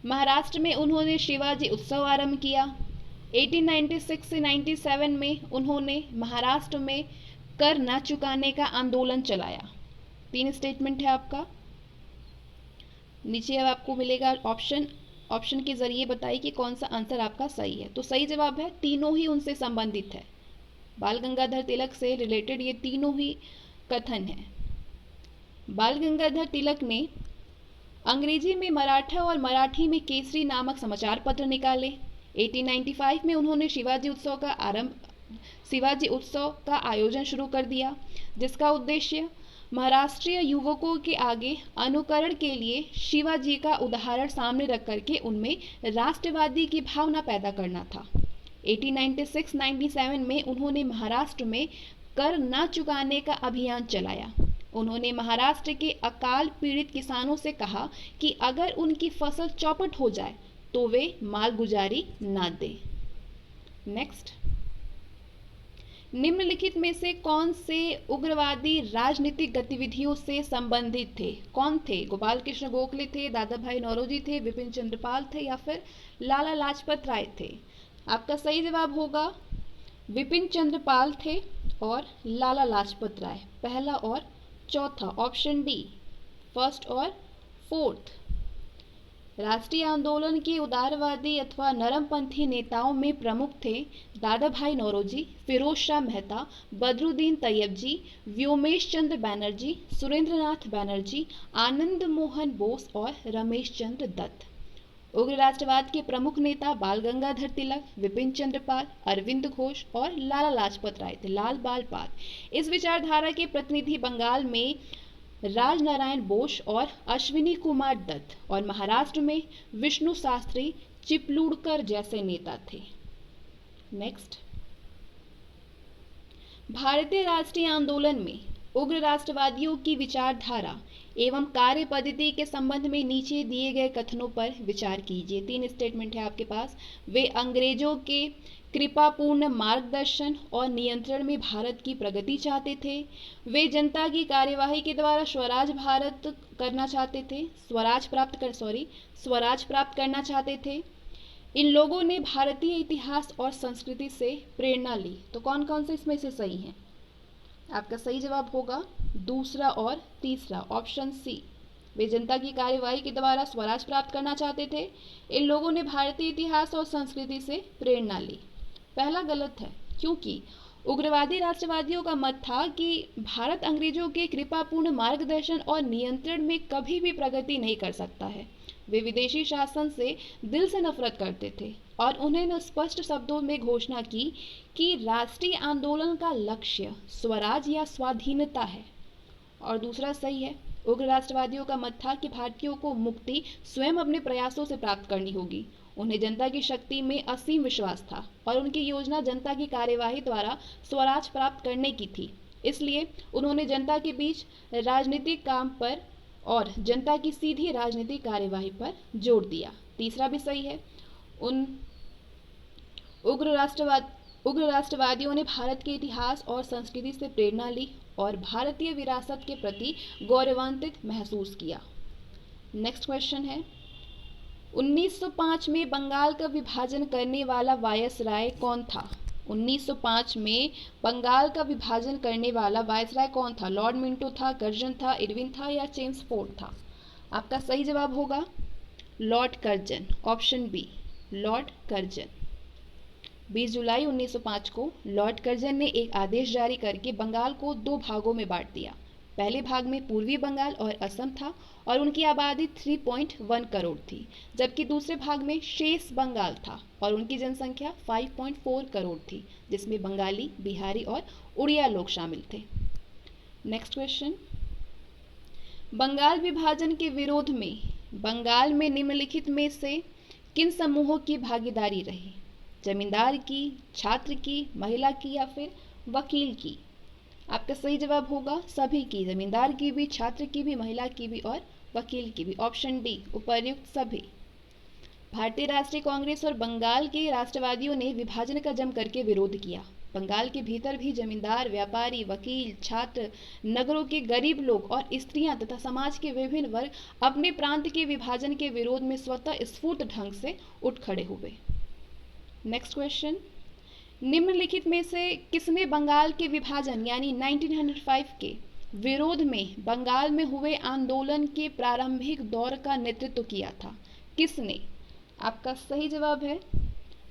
[SPEAKER 1] महाराष्ट्र में उन्होंने शिवाजी उत्सव आरंभ किया, 1896 से 97 में उन्होंने महाराष्ट्र में कर न चुकाने का आंदोलन चलाया। 3 स्टेटमेंट है आपका। नीचे अब आपको मिलेगा ऑप्शन के जरिए बताइए कि कौन सा आंसर आपका सही है। तो सही जवाब है तीनों ही उनसे संबंधित है, बाल गंगाधर तिलक से रिलेटेड ये तीनों ही कथन है। बाल गंगाधर तिलक ने अंग्रेजी में मराठा और मराठी में केसरी नामक समाचार पत्र निकाले। 1895 में उन्होंने शिवाजी उत्सव का आयोजन शुरू कर दिया, जिसका उद्देश्य महाराष्ट्रीय युवकों के आगे अनुकरण के लिए शिवाजी का उदाहरण सामने रख करके उनमें राष्ट्रवादी की भावना पैदा करना था। 1896-97 में उन्होंने महाराष्ट्र में कर न चुकाने का अभियान चलाया। उन्होंने महाराष्ट्र के अकाल पीड़ित किसानों से कहा कि अगर उनकी फसल चौपट हो जाए तो वे मालगुजारी ना दें। नेक्स्ट, निम्नलिखित में से कौन से उग्रवादी राजनीतिक गतिविधियों से संबंधित थे? कौन थे? गोपाल कृष्ण गोखले थे, दादा भाई नौरोजी थे, विपिन चंद्रपाल थे, या फिर लाला लाजपत राय थे? आपका सही जवाब होगा विपिन चंद्रपाल थे और लाला लाजपत राय, पहला और चौथा, ऑप्शन डी, फर्स्ट और फोर्थ। राष्ट्रीय आंदोलन के उदारवादी अथवा नरमपंथी नेताओं में प्रमुख थे दादा भाई नौरोजी, फिरोज शाह मेहता, बदरुद्दीन तैयबजी, व्योमेश चंद्र बैनर्जी, सुरेंद्रनाथ बैनर्जी, आनंद मोहन बोस और रमेश चंद्र दत्त। उग्र राष्ट्रवाद के प्रमुख नेता बाल गंगाधर तिलक, विपिन चंद्रपाल, अरविंद घोष और लाला लाजपत राय थे, लाल बाल पाल। इस विचारधारा के प्रतिनिधि बंगाल में राजनारायण बोस और अश्विनी कुमार दत्त और महाराष्ट्र में विष्णु शास्त्री चिपलूणकर जैसे नेता थे। नेक्स्ट, भारतीय राष्ट्रीय आंदोलन में उग्र राष्ट्रवादियों की विचारधारा एवं कार्य पद्धति के संबंध में नीचे दिए गए कथनों पर विचार कीजिए। 3 स्टेटमेंट है आपके पास। वे अंग्रेजों के कृपापूर्ण मार्गदर्शन और नियंत्रण में भारत की प्रगति चाहते थे। वे जनता की कार्यवाही के द्वारा स्वराज प्राप्त करना चाहते थे। इन लोगों ने भारतीय इतिहास और संस्कृति से प्रेरणा ली। तो कौन कौन से इसमें से सही हैं? आपका सही जवाब होगा दूसरा और तीसरा, ऑप्शन सी। वे जनता की कार्यवाही के द्वारा स्वराज प्राप्त करना चाहते थे। इन लोगों ने भारतीय इतिहास और संस्कृति से प्रेरणा ली। पहला गलत है, क्योंकि उग्रवादी राष्ट्रवादियों का मत था कि भारत अंग्रेजों के कृपापूर्ण मार्गदर्शन और नियंत्रण में कभी भी प्रगति नहीं कर सकता है। वे विदेशी शासन से दिल से नफरत करते थे और उन्होंने स्पष्ट शब्दों में घोषणा की कि राष्ट्रीय आंदोलन का लक्ष्य स्वराज या स्वाधीनता है। और दूसरा सही है, उग्र राष्ट्रवादियों का मत था कि भारतीयों को मुक्ति स्वयं अपने प्रयासों से प्राप्त करनी होगी उन्हें जनता की शक्ति में असीम विश्वास था और उनकी योजना जनता की कार्यवाही द्वारा स्वराज प्राप्त करने की थी। इसलिए उन्होंने जनता के बीच राजनीतिक काम पर और जनता की सीधी राजनीतिक कार्यवाही पर जोर दिया। तीसरा भी सही है। उन उग्र राष्ट्रवादियों ने भारत के इतिहास और संस्कृति से प्रेरणा ली और भारतीय विरासत के प्रति गौरवान्वित महसूस किया। नेक्स्ट क्वेश्चन है, 1905 में बंगाल का विभाजन करने वाला वायसराय कौन था? 1905 में बंगाल का विभाजन करने वाला वायसराय कौन था? लॉर्ड मिंटो था, कर्जन था, इरविन था या चेम्सफोर्ड था? आपका सही जवाब होगा Lord Curzon, option B, Lord Curzon. 20 जुलाई 1905 को लॉर्ड कर्जन ने एक आदेश जारी करके बंगाल को दो भागों में बांट दिया। पहले भाग में पूर्वी बंगाल और असम था और उनकी आबादी 3.1 करोड़ थी, जबकि दूसरे भाग में शेष बंगाल था और उनकी जनसंख्या 5.4 करोड़ थी, जिसमें बंगाली, बिहारी और उड़िया लोग शामिल थे। नेक्स्ट क्वेश्चन, बंगाल विभाजन के विरोध में बंगाल में निम्नलिखित में से किन समूहों की भागीदारी रही? जमींदार की, छात्र की, महिला की या फिर वकील की? आपका सही जवाब होगा सभी की, जमींदार की भी, छात्र की भी, महिला की भी और वकील की भी, ऑप्शन डी, उपर्युक्त सभी। भारतीय राष्ट्रीय कांग्रेस और बंगाल के राष्ट्रवादियों ने विभाजन का जम करके विरोध किया। बंगाल के भीतर भी जमींदार, व्यापारी, वकील, छात्र, नगरों के गरीब लोग और स्त्रियां तथा समाज के विभिन्न वर्ग अपने प्रांत के विभाजन के विरोध में स्वतः स्फूर्त ढंग से उठ खड़े हुए। नेक्स्ट क्वेश्चन, निम्नलिखित में से किसने बंगाल के विभाजन यानी 1905 के विरोध में बंगाल में हुए आंदोलन के प्रारंभिक दौर का नेतृत्व किया था? किसने? आपका सही जवाब है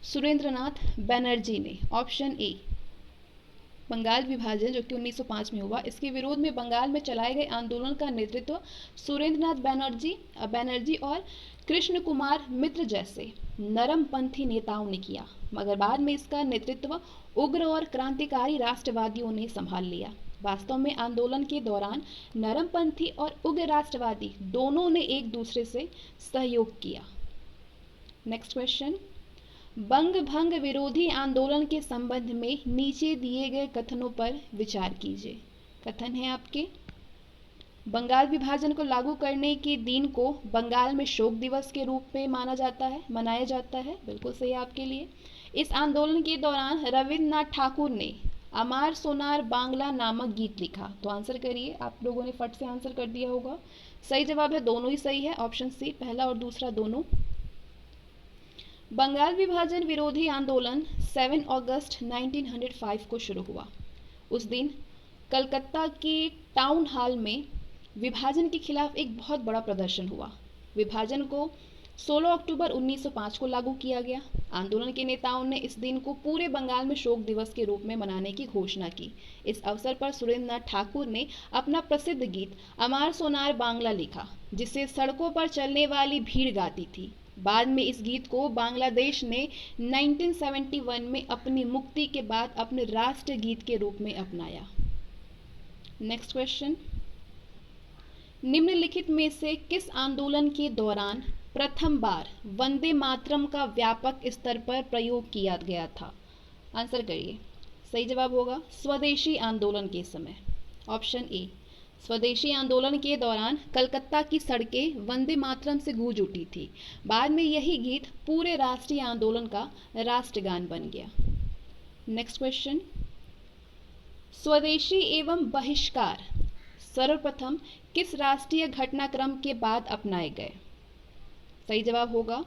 [SPEAKER 1] सुरेंद्रनाथ बनर्जी ने, ऑप्शन ए। बंगाल विभाजन जो कि 1905 में हुआ, इसके विरोध में बंगाल में चलाए गए आंदोलन का नेतृत्व सुरेंद्रनाथ बनर्जी और कृष्ण कुमार मित्र जैसे नरमपंथी नेताओं ने किया, मगर बाद में इसका नेतृत्व उग्र और क्रांतिकारी राष्ट्रवादियों ने संभाल लिया। वास्तव में आंदोलन के दौरान नरमपंथी और उग्र राष्ट्रवादी दोनों ने एक दूसरे से सहयोग किया। नेक्स्ट क्वेश्चन, बंग भंग विरोधी आंदोलन के संबंध में नीचे दिए गए कथनों पर विचार कीजिए। कथन है आपके, बंगाल विभाजन को लागू करने के दिन को बंगाल में शोक दिवस के रूप में मनाया जाता है। बिल्कुल सही है आपके लिए। इस आंदोलन के दौरान रविन्द्रनाथ ठाकुर ने अमार सोनार बांग्ला नामक गीत लिखा। तो आंसर करिए, आप लोगों ने फट से आंसर कर दिया होगा। सही जवाब है, दोनों ही सही है, ऑप्शन सी, पहला और दूसरा दोनों। बंगाल विभाजन विरोधी आंदोलन 7 अगस्त 1905 को शुरू हुआ। उस दिन कलकत्ता के टाउन हॉल में विभाजन के खिलाफ एक बहुत बड़ा प्रदर्शन हुआ। विभाजन को 16 अक्टूबर 1905 को लागू किया गया। आंदोलन के नेताओं ने इस दिन को पूरे बंगाल में शोक दिवस के रूप में मनाने की घोषणा की। इस अवसर पर सुरेंद्रनाथ ठाकुर ने अपना प्रसिद्ध गीत अमार सोनार बांग्ला लिखा, जिसे सड़कों पर चलने वाली भीड़ गाती थी। बाद में इस गीत को बांग्लादेश ने 1971 में अपनी मुक्ति के बाद अपने राष्ट्रीय गीत के रूप में अपनाया। नेक्स्ट क्वेश्चन, निम्नलिखित में से किस आंदोलन के दौरान प्रथम बार वंदे मातरम का व्यापक स्तर पर प्रयोग किया गया था? आंसर करिए। सही जवाब होगा स्वदेशी आंदोलन के समय, ऑप्शन ए। स्वदेशी आंदोलन के दौरान कलकत्ता की सड़कें वंदे मातरम से गूंज उठी थी। बाद में यही गीत पूरे राष्ट्रीय आंदोलन का राष्ट्रगान बन गया। नेक्स्ट क्वेश्चन, स्वदेशी एवं बहिष्कार सर्वप्रथम किस राष्ट्रीय घटनाक्रम के बाद अपनाए गए? सही जवाब होगा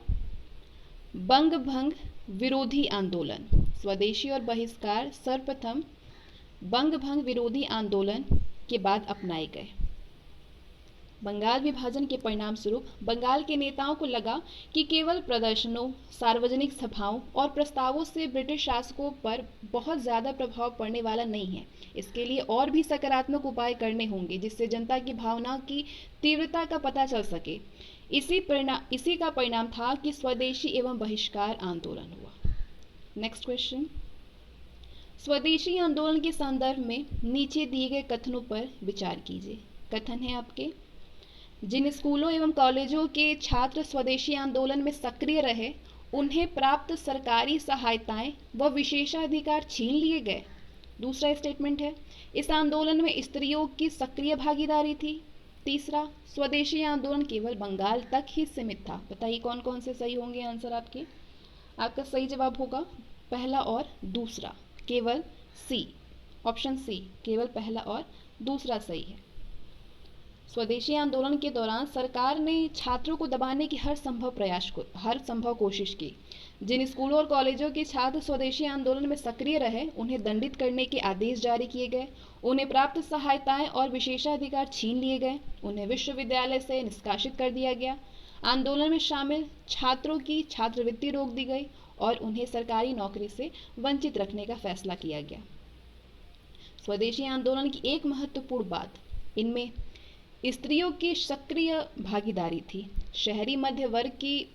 [SPEAKER 1] बंग भंग विरोधी आंदोलन। स्वदेशी और बहिष्कार सर्वप्रथम बंग भंग विरोधी आंदोलन के बाद अपनाए गए। बंगाल विभाजन के परिणाम स्वरूप बंगाल के नेताओं को लगा कि केवल प्रदर्शनों, सार्वजनिक सभाओं और प्रस्तावों से ब्रिटिश शासकों पर बहुत ज़्यादा प्रभाव पड़ने वाला नहीं है। इसके लिए और भी सकारात्मक उपाय करने होंगे जिससे जनता की भावना की तीव्रता का पता चल सके। इसी का परिणाम था कि स्वदेशी एवं बहिष्कार आंदोलन हुआ। नेक्स्ट क्वेश्चन, स्वदेशी आंदोलन के संदर्भ में नीचे दिए गए कथनों पर विचार कीजिए। कथन है आपके, जिन स्कूलों एवं कॉलेजों के छात्र स्वदेशी आंदोलन में सक्रिय रहे उन्हें प्राप्त सरकारी सहायताएं व विशेषाधिकार छीन लिए गए। दूसरा स्टेटमेंट है, इस आंदोलन में स्त्रियों की सक्रिय भागीदारी थी। तीसरा, स्वदेशी आंदोलन केवल बंगाल तक ही सीमित था। बताइए कौन कौन से सही होंगे आंसर आपके। आपका सही जवाब होगा पहला और दूसरा, केवल सी, ऑप्शन सी, केवल पहला और दूसरा सही है। स्वदेशी आंदोलन के दौरान सरकार ने छात्रों को दबाने की हर संभव कोशिश की। जिन स्कूलों और कॉलेजों के छात्र स्वदेशी आंदोलन में सक्रिय रहे उन्हें दंडित करने के आदेश जारी किए गए, उन्हें प्राप्त सहायताएं और विशेषाधिकार छीन लिए गए, उन्हें विश्वविद्यालय से निष्कासित कर दिया गया, आंदोलन में शामिल छात्रों की छात्रवृत्ति रोक दी गई और उन्हें सरकारी नौकरी से वंचित रखने का फैसला किया गया। स्वदेशी आंदोलन की एक महत्वपूर्ण बात, इनमें स्त्रियों की सक्रिय भागीदारी थी। शहरी मध्य वर्ग की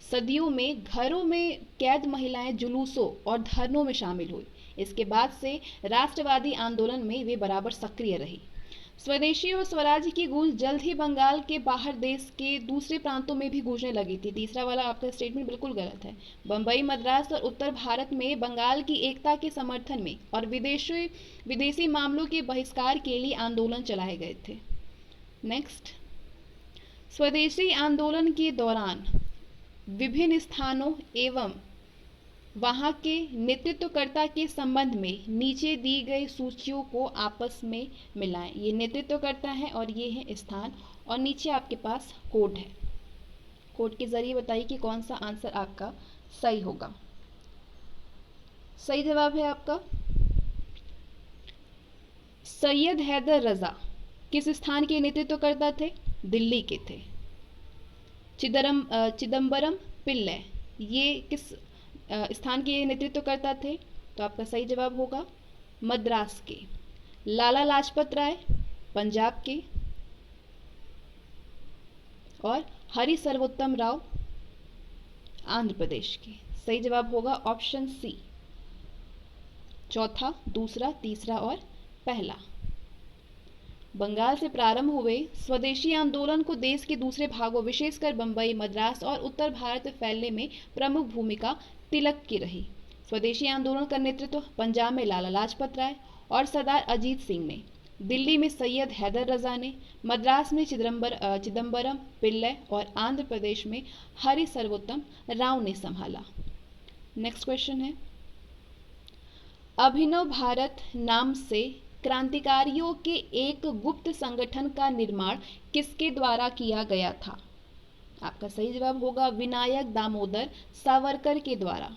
[SPEAKER 1] सदियों में घरों में कैद महिलाएं जुलूसों और धरनों में शामिल हुई। इसके बाद से राष्ट्रवादी आंदोलन में वे बराबर सक्रिय रही। स्वदेशी और स्वराज की गूंज जल्द ही बंगाल के बाहर देश के दूसरे प्रांतों में भी गूंजने लगी थी। तीसरा वाला आपका स्टेटमेंट बिल्कुल गलत है। बम्बई, मद्रास और उत्तर भारत में बंगाल की एकता के समर्थन में और विदेशी मामलों के बहिष्कार के लिए आंदोलन चलाए गए थे। नेक्स्ट, स्वदेशी आंदोलन के दौरान विभिन्न स्थानों एवं वहां के नेतृत्वकर्ता के संबंध में नीचे दी गई सूचियों को आपस में मिलाएं। ये नेतृत्वकर्ता है और ये है स्थान, और नीचे आपके पास कोड है। कोड के जरिए बताइए कि कौन सा आंसर आपका सही होगा। सही जवाब है आपका सैयद हैदर रजा किस स्थान के नेतृत्वकर्ता थे? दिल्ली के थे। चिदम्बरम पिल्लै ये किस स्थान के नेतृत्वकर्ता थे? तो आपका सही जवाब होगा मद्रास के। लाला लाजपत राय पंजाब के और हरि सर्वोत्तम राव आंध्र प्रदेश के। सही जवाब होगा ऑप्शन सी, चौथा, दूसरा, तीसरा और पहला। बंगाल से प्रारंभ हुए स्वदेशी आंदोलन को देश के दूसरे भागों विशेषकर बंबई, मद्रास और उत्तर भारत में फैलने में प्रमुख भूमिका तिलक की रही। स्वदेशी आंदोलन का नेतृत्व पंजाब में लाला लाजपत राय और सरदार अजीत सिंह ने, दिल्ली में सैयद हैदर रजा ने, मद्रास में चिदम्बरम पिल्लै और आंध्र प्रदेश में हरि सर्वोत्तम राव ने संभाला। नेक्स्ट क्वेश्चन है, अभिनव भारत नाम से क्रांतिकारियों के एक गुप्त संगठन का निर्माण किसके द्वारा किया गया था? आपका सही जवाब होगा विनायक दामोदर सावरकर के द्वारा।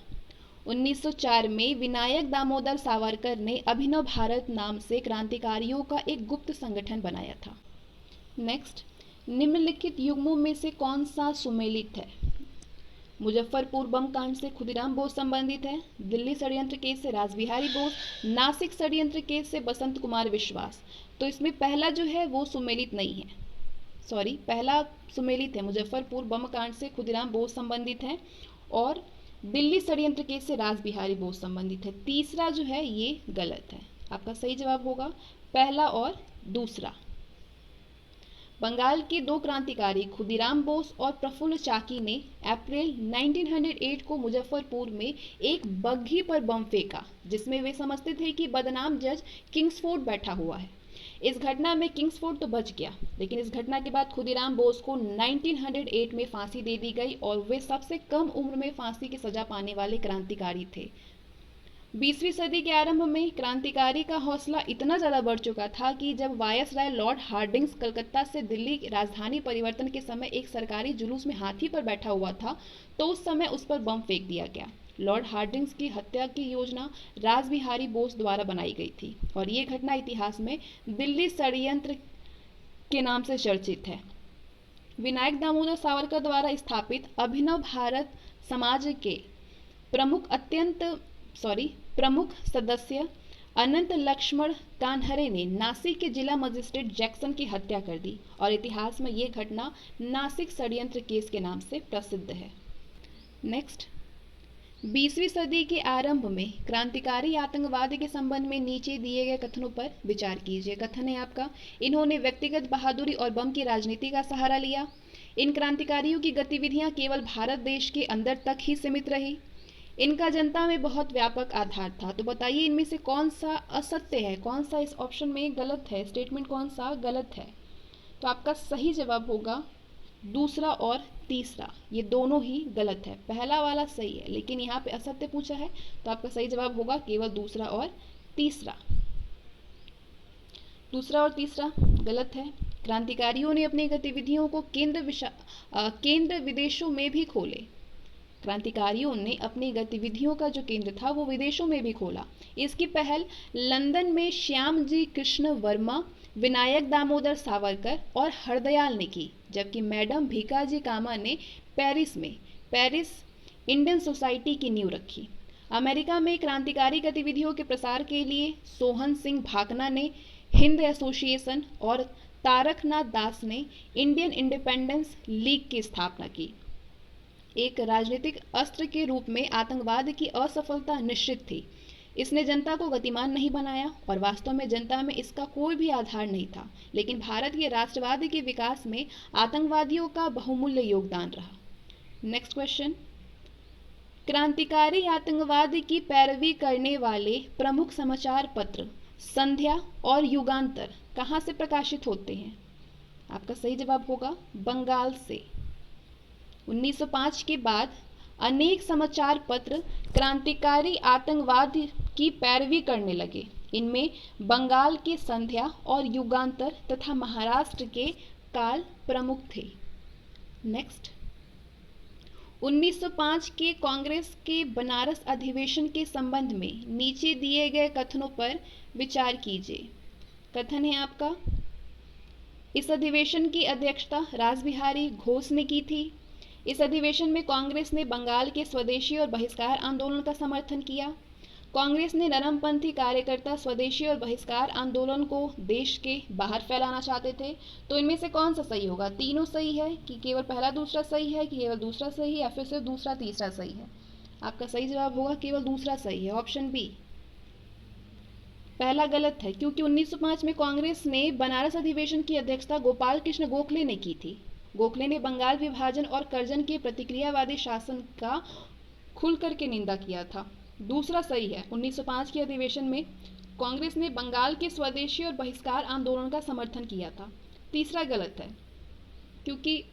[SPEAKER 1] 1904 में विनायक दामोदर सावरकर ने अभिनव भारत नाम से क्रांतिकारियों का एक गुप्त संगठन बनाया था। नेक्स्ट, निम्नलिखित युग्मों में से कौन सा सुमेलित है? मुजफ्फरपुर बम कांड से खुदीराम बोस संबंधित है, दिल्ली षड्यंत्र केस से रासबिहारी बोस, नासिक षड्यंत्र केस से बसंत कुमार विश्वास। तो इसमें पहला जो है वो सुमेलित नहीं है, सॉरी, पहला सुमेलित है। मुजफ्फरपुर बम कांड से खुदीराम बोस संबंधित है और दिल्ली षड्यंत्र केस से रासबिहारी बोस संबंधित है। तीसरा जो है ये गलत है। आपका सही जवाब होगा पहला और दूसरा। बंगाल के दो क्रांतिकारी खुदीराम बोस और प्रफुल्ल चाकी ने अप्रैल 1908 को मुजफ्फरपुर में एक बग्घी पर बम फेंका, जिसमें वे समझते थे कि बदनाम जज किंग्सफोर्ड बैठा हुआ है। इस घटना में किंग्सफोर्ड तो बच गया, लेकिन इस घटना के बाद खुदीराम बोस को 1908 में फांसी दे दी गई और वे सबसे कम उम्र में फांसी की सजा पाने वाले क्रांतिकारी थे। 20वीं सदी के आरंभ में क्रांतिकारी का हौसला इतना ज्यादा बढ़ चुका था कि जब वायसराय लॉर्ड हार्डिंग्स कलकत्ता से दिल्ली राजधानी परिवर्तन के समय एक सरकारी जुलूस में हाथी पर बैठा हुआ था, तो उस समय उस पर बम फेंक दिया गया। लॉर्ड हार्डिंग्स की हत्या की योजना रासबिहारी बोस द्वारा बनाई गई थी और ये घटना इतिहास में दिल्ली षड्यंत्र के नाम से चर्चित है। विनायक दामोदर सावरकर द्वारा स्थापित अभिनव भारत समाज के प्रमुख सदस्य अनंत लक्ष्मण कान्हरे ने नासिक के जिला मजिस्ट्रेट जैक्सन की हत्या कर दी और इतिहास में ये घटना नासिक षड्यंत्र केस के नाम से प्रसिद्ध है। नेक्स्ट, 20वीं सदी के आरंभ में क्रांतिकारी आतंकवाद के संबंध में नीचे दिए गए कथनों पर विचार कीजिए। कथन है आपका, इन्होंने व्यक्तिगत बहादुरी और बम की राजनीति का सहारा लिया। इन क्रांतिकारियों की गतिविधियां केवल भारत देश के अंदर तक ही सीमित रही। इनका जनता में बहुत व्यापक आधार था। तो बताइए इनमें से कौन सा असत्य है, कौन सा इस ऑप्शन में गलत है, स्टेटमेंट कौन सा गलत है। तो आपका सही जवाब होगा दूसरा और तीसरा, ये दोनों ही गलत है। पहला वाला सही है लेकिन यहाँ पे असत्य पूछा है, तो आपका सही जवाब होगा केवल दूसरा और तीसरा। दूसरा और तीसरा गलत है। क्रांतिकारियों ने अपनी गतिविधियों को केंद्र विदेशों में भी खोले। क्रांतिकारियों ने अपनी गतिविधियों का जो केंद्र था वो विदेशों में भी खोला। इसकी पहल लंदन में श्यामजी कृष्ण वर्मा, विनायक दामोदर सावरकर और हरदयाल ने की, जबकि मैडम भीकाजी कामा ने पेरिस इंडियन सोसाइटी की नींव रखी। अमेरिका में क्रांतिकारी गतिविधियों के प्रसार के लिए सोहन सिंह भाकना ने हिंद एसोसिएशन और तारकनाथ दास ने इंडियन इंडिपेंडेंस लीग की स्थापना की। एक राजनीतिक अस्त्र के रूप में आतंकवाद की असफलता निश्चित थी। इसने जनता को गतिमान नहीं बनाया और वास्तव में जनता में इसका कोई भी आधार नहीं था, लेकिन भारत के राष्ट्रवाद के विकास में आतंकवादियों का बहुमूल्य योगदान रहा। नेक्स्ट क्वेश्चन, क्रांतिकारी आतंकवाद की पैरवी करने वाले प्रमुख समाचार पत्र संध्या और युगांतर कहाँ से प्रकाशित होते हैं। आपका सही जवाब होगा बंगाल से। 1905 के बाद अनेक समाचार पत्र क्रांतिकारी आतंकवाद की पैरवी करने लगे। इनमें बंगाल के संध्या और युगांतर तथा महाराष्ट्र के काल प्रमुख थे। नेक्स्ट, 1905 के कांग्रेस के बनारस अधिवेशन के संबंध में नीचे दिए गए कथनों पर विचार कीजिए। कथन है आपका, इस अधिवेशन की अध्यक्षता रासबिहारी घोष ने की थी। इस अधिवेशन में कांग्रेस ने बंगाल के स्वदेशी और बहिष्कार आंदोलन का समर्थन किया। कांग्रेस ने नरमपंथी कार्यकर्ता स्वदेशी और बहिष्कार आंदोलन को देश के बाहर फैलाना चाहते थे। तो इनमें से कौन सा सही होगा, तीनों सही है कि केवल पहला दूसरा सही है कि केवल दूसरा सही है या फिर सिर्फ दूसरा तीसरा सही है। आपका सही जवाब होगा केवल दूसरा सही है, ऑप्शन बी। पहला गलत है क्योंकि 1905 में कांग्रेस ने बनारस अधिवेशन की अध्यक्षता गोपाल कृष्ण गोखले ने की थी। गोखले ने बंगाल विभाजन और कर्जन के प्रतिक्रियावादी शासन का खुल करके निंदा किया था। दूसरा सही है, 1905 के अधिवेशन में कांग्रेस ने बंगाल के स्वदेशी और बहिष्कार आंदोलन का समर्थन किया था। तीसरा गलत है क्योंकि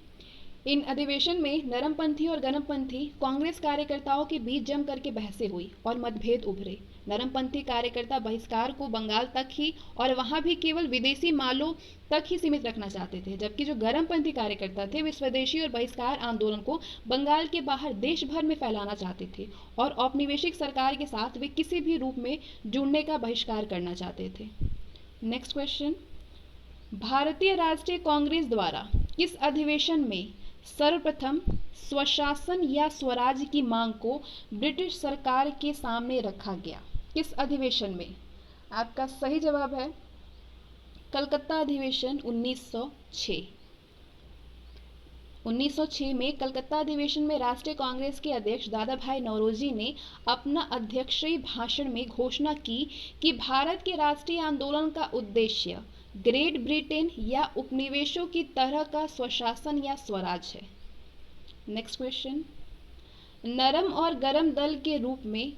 [SPEAKER 1] इन अधिवेशन में नरमपंथी और गरमपंथी कांग्रेस कार्यकर्ताओं के बीच जम करके बहसें हुई और मतभेद उभरे। नरमपंथी कार्यकर्ता बहिष्कार को बंगाल तक ही और वहां भी केवल विदेशी मालों तक ही सीमित रखना चाहते थे, जबकि जो गरमपंथी कार्यकर्ता थे वे स्वदेशी और बहिष्कार आंदोलन को बंगाल के बाहर देश भर में फैलाना चाहते थे और औपनिवेशिक सरकार के साथ वे किसी भी रूप में जुड़ने का बहिष्कार करना चाहते थे। नेक्स्ट क्वेश्चन, भारतीय राष्ट्रीय कांग्रेस द्वारा किस अधिवेशन में सर्वप्रथम स्वशासन या स्वराज की मांग को ब्रिटिश सरकार के सामने रखा गया। किस अधिवेशन में? आपका सही जवाब है कलकत्ता अधिवेशन 1906। 1906 में कलकत्ता अधिवेशन में राष्ट्रीय कांग्रेस के अध्यक्ष दादा भाई नौरोजी ने अपना अध्यक्षीय भाषण में घोषणा की कि भारत के राष्ट्रीय आंदोलन का उद्देश्य ग्रेट ब्रिटेन या उपनिवेशों की तरह का स्वशासन या स्वराज है। नेक्स्ट क्वेश्चन, नरम और गरम दल के रूप में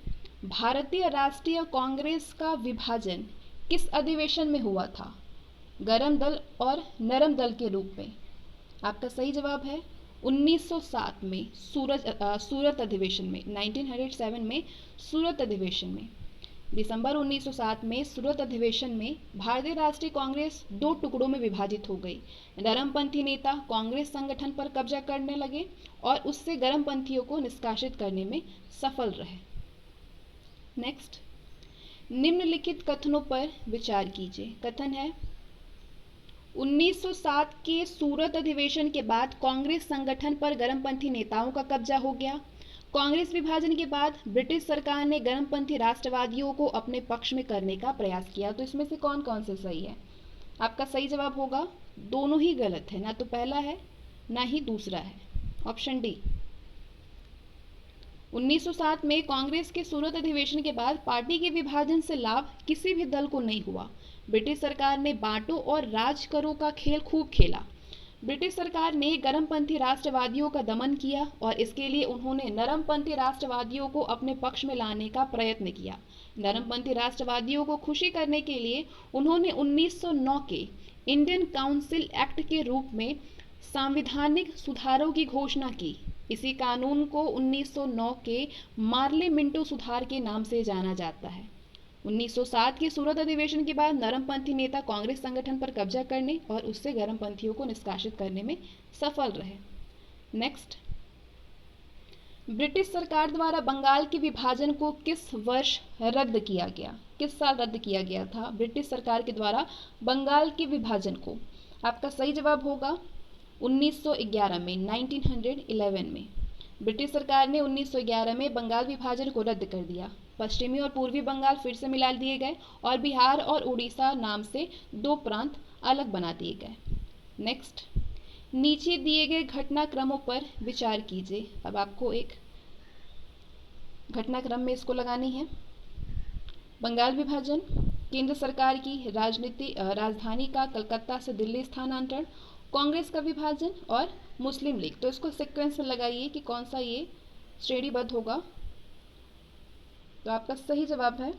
[SPEAKER 1] भारतीय राष्ट्रीय कांग्रेस का विभाजन किस अधिवेशन में हुआ था? गरम दल और नरम दल के रूप में। आपका सही जवाब है 1907 में सूरत अधिवेशन में, 1907 में सूरत अधिवेशन में। दिसंबर 1907 में सूरत अधिवेशन में भारतीय राष्ट्रीय कांग्रेस दो टुकड़ों में विभाजित हो गई। नरमपंथी नेता कांग्रेस संगठन पर कब्जा करने लगे और उससे गरमपंथियों को निष्कासित करने में सफल रहे। नेक्स्ट, निम्नलिखित कथनों पर विचार कीजिए। कथन है, 1907 के सूरत अधिवेशन के बाद कांग्रेस संगठन पर गरमपंथी नेताओं का कब्जा हो गया। कांग्रेस विभाजन के बाद ब्रिटिश सरकार ने गरमपंथी राष्ट्रवादियों को अपने पक्ष में करने का प्रयास किया। तो इसमें से कौन कौन से सही है? आपका सही जवाब होगा दोनों ही गलत है, ना तो पहला है ना ही दूसरा है, ऑप्शन डी। 1907 में कांग्रेस के सूरत अधिवेशन के बाद पार्टी के विभाजन से लाभ किसी भी दल को नहीं हुआ। ब्रिटिश सरकार ने बांटो और राज करो का खेल खूब खेला। ब्रिटिश सरकार ने गर्मपंथी राष्ट्रवादियों का दमन किया और इसके लिए उन्होंने नरमपंथी राष्ट्रवादियों को अपने पक्ष में लाने का प्रयत्न किया। नरमपंथी राष्ट्रवादियों को खुशी करने के लिए उन्होंने 1909 के इंडियन काउंसिल एक्ट के रूप में सांविधानिक सुधारों की घोषणा की। इसी कानून को 1909 के मार्ले मिंटो सुधार के नाम से जाना जाता है। 1907 के सूरत अधिवेशन के बाद नरमपंथी नेता कांग्रेस संगठन पर कब्जा करने और उससे गर्मपंथियों को निष्कासित करने में सफल रहे। नेक्स्ट, ब्रिटिश सरकार द्वारा बंगाल के विभाजन को किस वर्ष रद्द किया गया? किस साल रद्द किया गया था ब्रिटिश सरकार के द्वारा बंगाल के विभाजन को? आपका सही जवाब होगा 1911 में, 1911 में। ब्रिटिश सरकार ने 1911 में बंगाल विभाजन को रद्द कर दिया। पश्चिमी और पूर्वी बंगाल फिर से मिला दिए गए और बिहार और उड़ीसा नाम से दो प्रांत अलग बना दिए गए। नेक्स्ट, नीचे दिए गए घटनाक्रमों पर विचार कीजिए। अब आपको एक घटनाक्रम में इसको लगानी है। बंगाल विभाजन, केंद्र सरकार की राजधानी का कलकत्ता से दिल्ली स्थानांतरण, कांग्रेस का विभाजन और मुस्लिम लीग। तो इसको सीक्वेंस में लगाइए कि कौन सा ये श्रेणीबद्ध होगा। तो आपका सही जवाब है,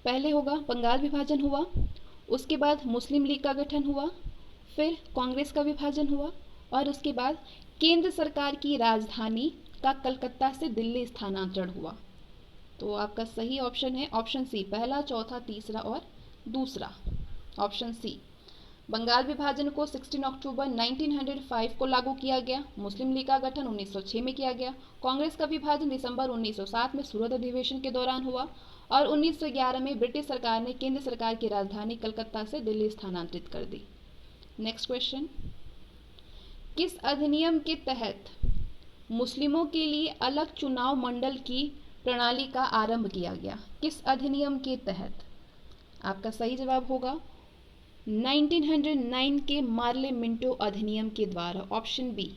[SPEAKER 1] पहले होगा बंगाल विभाजन हुआ, उसके बाद मुस्लिम लीग का गठन हुआ, फिर कांग्रेस का विभाजन हुआ और उसके बाद केंद्र सरकार की राजधानी का कलकत्ता से दिल्ली स्थानांतरण हुआ। तो आपका सही ऑप्शन है ऑप्शन सी, पहला, चौथा, तीसरा और दूसरा। Option C. बंगाल विभाजन को 16 अक्टूबर 1905 को लागू किया गया। मुस्लिम लीग का गठन 1906 में किया गया। कांग्रेस का विभाजन दिसंबर 1907 में सूरत अधिवेशन के दौरान हुआ और 1911 में ब्रिटिश सरकार ने केंद्र सरकार की राजधानी कलकत्ता से दिल्ली स्थानांतरित कर दी। नेक्स्ट क्वेश्चन, किस अधिनियम के तहत मुस्लिमों के लिए अलग चुनाव मंडल की प्रणाली का आरंभ किया गया? किस अधिनियम के तहत? आपका सही जवाब होगा 1909 के मार्ले मिंटो अधिनियम के द्वारा। Option B.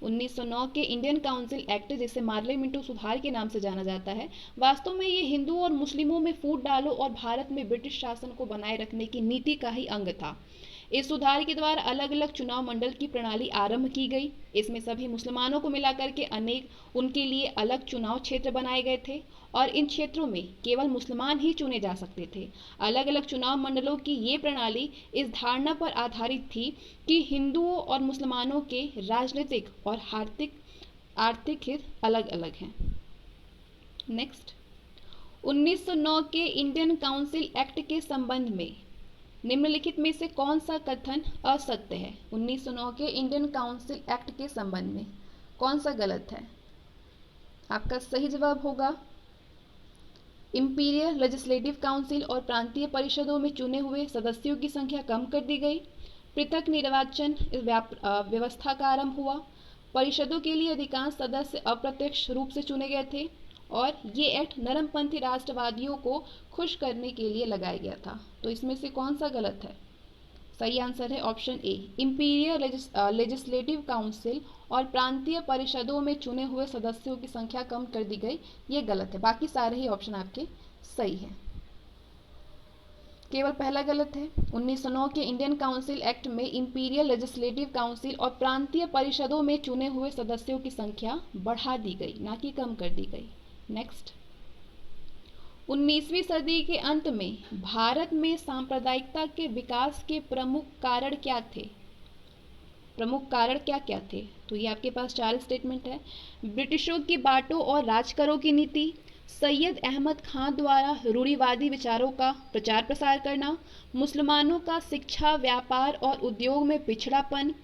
[SPEAKER 1] 1909 के इंडियन काउंसिल एक्ट, जिसे मार्ले मिंटो सुधार के नाम से जाना जाता है, वास्तव में ये हिंदुओं और मुस्लिमों में फूट डालो और भारत में ब्रिटिश शासन को बनाए रखने की नीति का ही अंग था। इस सुधार के द्वारा अलग अलग चुनाव मंडल की प्रणाली आरंभ की गई। इसमें सभी मुसलमानों को मिलाकर के अनेक उनके लिए अलग चुनाव क्षेत्र बनाए गए थे और इन क्षेत्रों में केवल मुसलमान ही चुने जा सकते थे। अलग अलग चुनाव मंडलों की ये प्रणाली इस धारणा पर आधारित थी कि हिंदुओं और मुसलमानों के राजनीतिक और आर्थिक हित अलग अलग हैं। नेक्स्ट, 1909 के इंडियन काउंसिल एक्ट के संबंध में निम्नलिखित में से कौन सा कथन असत्य है? 1909 के इंडियन काउंसिल एक्ट के संबंध में कौन सा गलत है? आपका सही जवाब होगा इंपीरियल लेजिस्लेटिव काउंसिल और प्रांतीय परिषदों में चुने हुए सदस्यों की संख्या कम कर दी गई। पृथक निर्वाचन व्यवस्था का आरंभ हुआ। परिषदों के लिए अधिकांश सदस्य अप्रत्यक्ष रूप से चुने गए थे और ये एक्ट नरमपंथी राष्ट्रवादियों को खुश करने के लिए लगाया गया था। तो इसमें से कौन सा गलत है? सही आंसर है option A, imperial legislative council और प्रांतीय परिषदों में चुने हुए सदस्यों की संख्या कम कर दी गई, ये गलत है। बाकी सारे ही ऑप्शन आपके सही हैं, केवल पहला गलत है। 1909 के इंडियन काउंसिल एक्ट में इंपीरियल लेजिस्लेटिव काउंसिल और प्रांतीय परिषदों में चुने हुए सदस्यों की संख्या बढ़ा दी गई, ना कि कम कर दी गई। नेक्स्ट, 19वीं सदी के अंत में भारत में सांप्रदायिकता के विकास के प्रमुख कारण क्या थे? प्रमुख कारण क्या क्या थे? तो ये आपके पास 4 स्टेटमेंट है। ब्रिटिशों की बांटो और राज करो की नीति, सैयद अहमद खान द्वारा रूढ़िवादी विचारों का प्रचार प्रसार करना, मुसलमानों का शिक्षा, व्यापार और उद्योग में पिछड़ापन,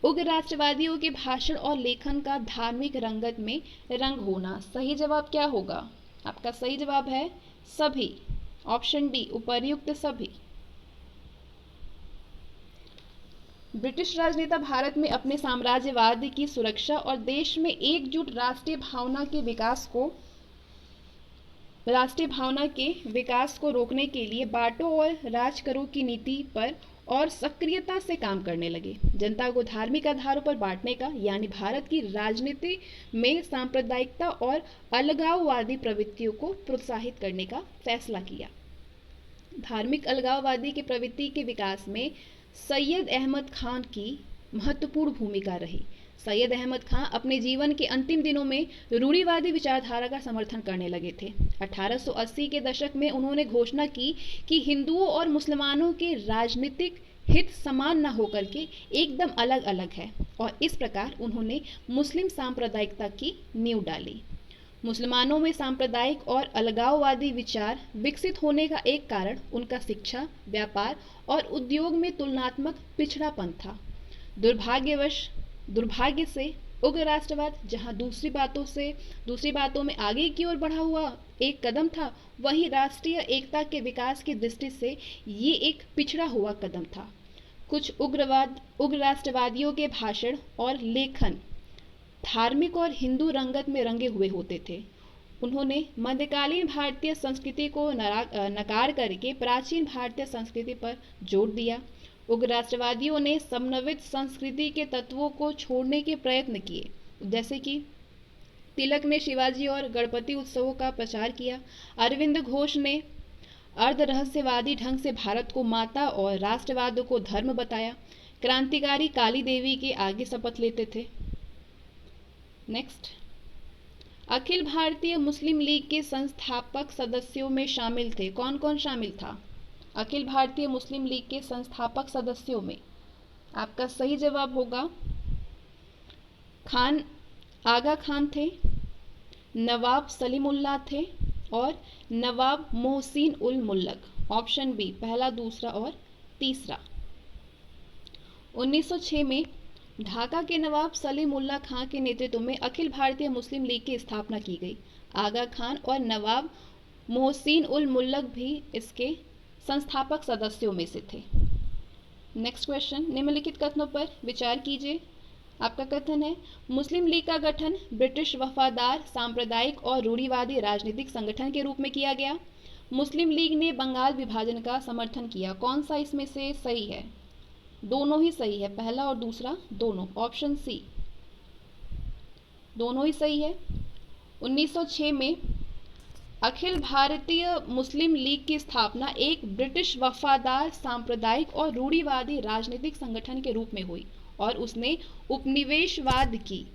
[SPEAKER 1] उग्र राष्ट्रवादियों के भाषण और लेखन का धार्मिक रंगत में रंग होना। सही जवाब क्या होगा? आपका सही जवाब है सभी। ऑप्शन डी, उपर्युक्त सभी। ब्रिटिश राजनेता भारत में अपने साम्राज्यवाद की सुरक्षा और देश में एकजुट राष्ट्रीय भावना के विकास को रोकने के लिए बांटो और राज करो की नीति पर और सक्रियता से काम करने लगे। जनता को धार्मिक आधारों पर बांटने का, यानी भारत की राजनीति में सांप्रदायिकता और अलगाववादी प्रवृत्तियों को प्रोत्साहित करने का फैसला किया। धार्मिक अलगाववादी की प्रवृत्ति के विकास में सैयद अहमद खान की महत्वपूर्ण भूमिका रही। सैयद अहमद खान अपने जीवन के अंतिम दिनों में रूढ़िवादी विचारधारा का समर्थन करने लगे थे। 1880 के दशक में उन्होंने घोषणा की कि हिंदुओं और मुसलमानों के राजनीतिक हित समान न होकर के एकदम अलग अलग है, और इस प्रकार उन्होंने मुस्लिम सांप्रदायिकता की नींव डाली। मुसलमानों में सांप्रदायिक और अलगाववादी विचार विकसित होने का एक कारण उनका शिक्षा, व्यापार और उद्योग में तुलनात्मक पिछड़ापन था। दुर्भाग्य से उग्र राष्ट्रवाद, जहां दूसरी बातों में आगे की ओर बढ़ा हुआ एक कदम था, वहीं राष्ट्रीय एकता के विकास की दृष्टि से ये एक पिछड़ा हुआ कदम था। कुछ उग्र राष्ट्रवादियों के भाषण और लेखन धार्मिक और हिंदू रंगत में रंगे हुए होते थे। उन्होंने मध्यकालीन भारतीय संस्कृति को नकार करके प्राचीन भारतीय संस्कृति पर जोर दिया। उग्र राष्ट्रवादियों ने समन्वित संस्कृति के तत्वों को छोड़ने के प्रयत्न किए, जैसे कि तिलक ने शिवाजी और गणपति उत्सवों का प्रचार किया। अरविंद घोष ने अर्ध रहस्यवादी ढंग से भारत को माता और राष्ट्रवाद को धर्म बताया। क्रांतिकारी काली देवी के आगे शपथ लेते थे। नेक्स्ट, अखिल भारतीय मुस्लिम लीग के संस्थापक सदस्यों में शामिल थे। कौन कौन शामिल था अखिल भारतीय मुस्लिम लीग के संस्थापक सदस्यों में? आपका सही जवाब होगा आगा खान थे, नवाब सलीमुल्लाह थे और नवाब मोहसिन उल मुल्लक। ऑप्शन बी, पहला, दूसरा और तीसरा। 1906 में ढाका के नवाब सलीमुल्लाह खां के नेतृत्व में अखिल भारतीय मुस्लिम लीग की स्थापना की गई। आगा खान और नवाब मोहसिन उल मुल्लक भी इसके संस्थापक सदस्यों में से थे। नेक्स्ट क्वेश्चन, निम्नलिखित कथनों पर विचार कीजिए। आपका कथन है, मुस्लिम लीग का गठन ब्रिटिश वफादार सांप्रदायिक और रूढ़िवादी राजनीतिक संगठन के रूप में किया गया। मुस्लिम लीग ने बंगाल विभाजन का समर्थन किया। कौन सा इसमें से सही है? दोनों ही सही है, पहला और दूसरा दोनों। ऑप्शन सी, दोनों ही सही है। 1906 में अखिल भारतीय मुस्लिम लीग की स्थापना एक ब्रिटिश वफादार सांप्रदायिक और रूढ़िवादी राजनीतिक संगठन के रूप में हुई और उसने उपनिवेशवाद की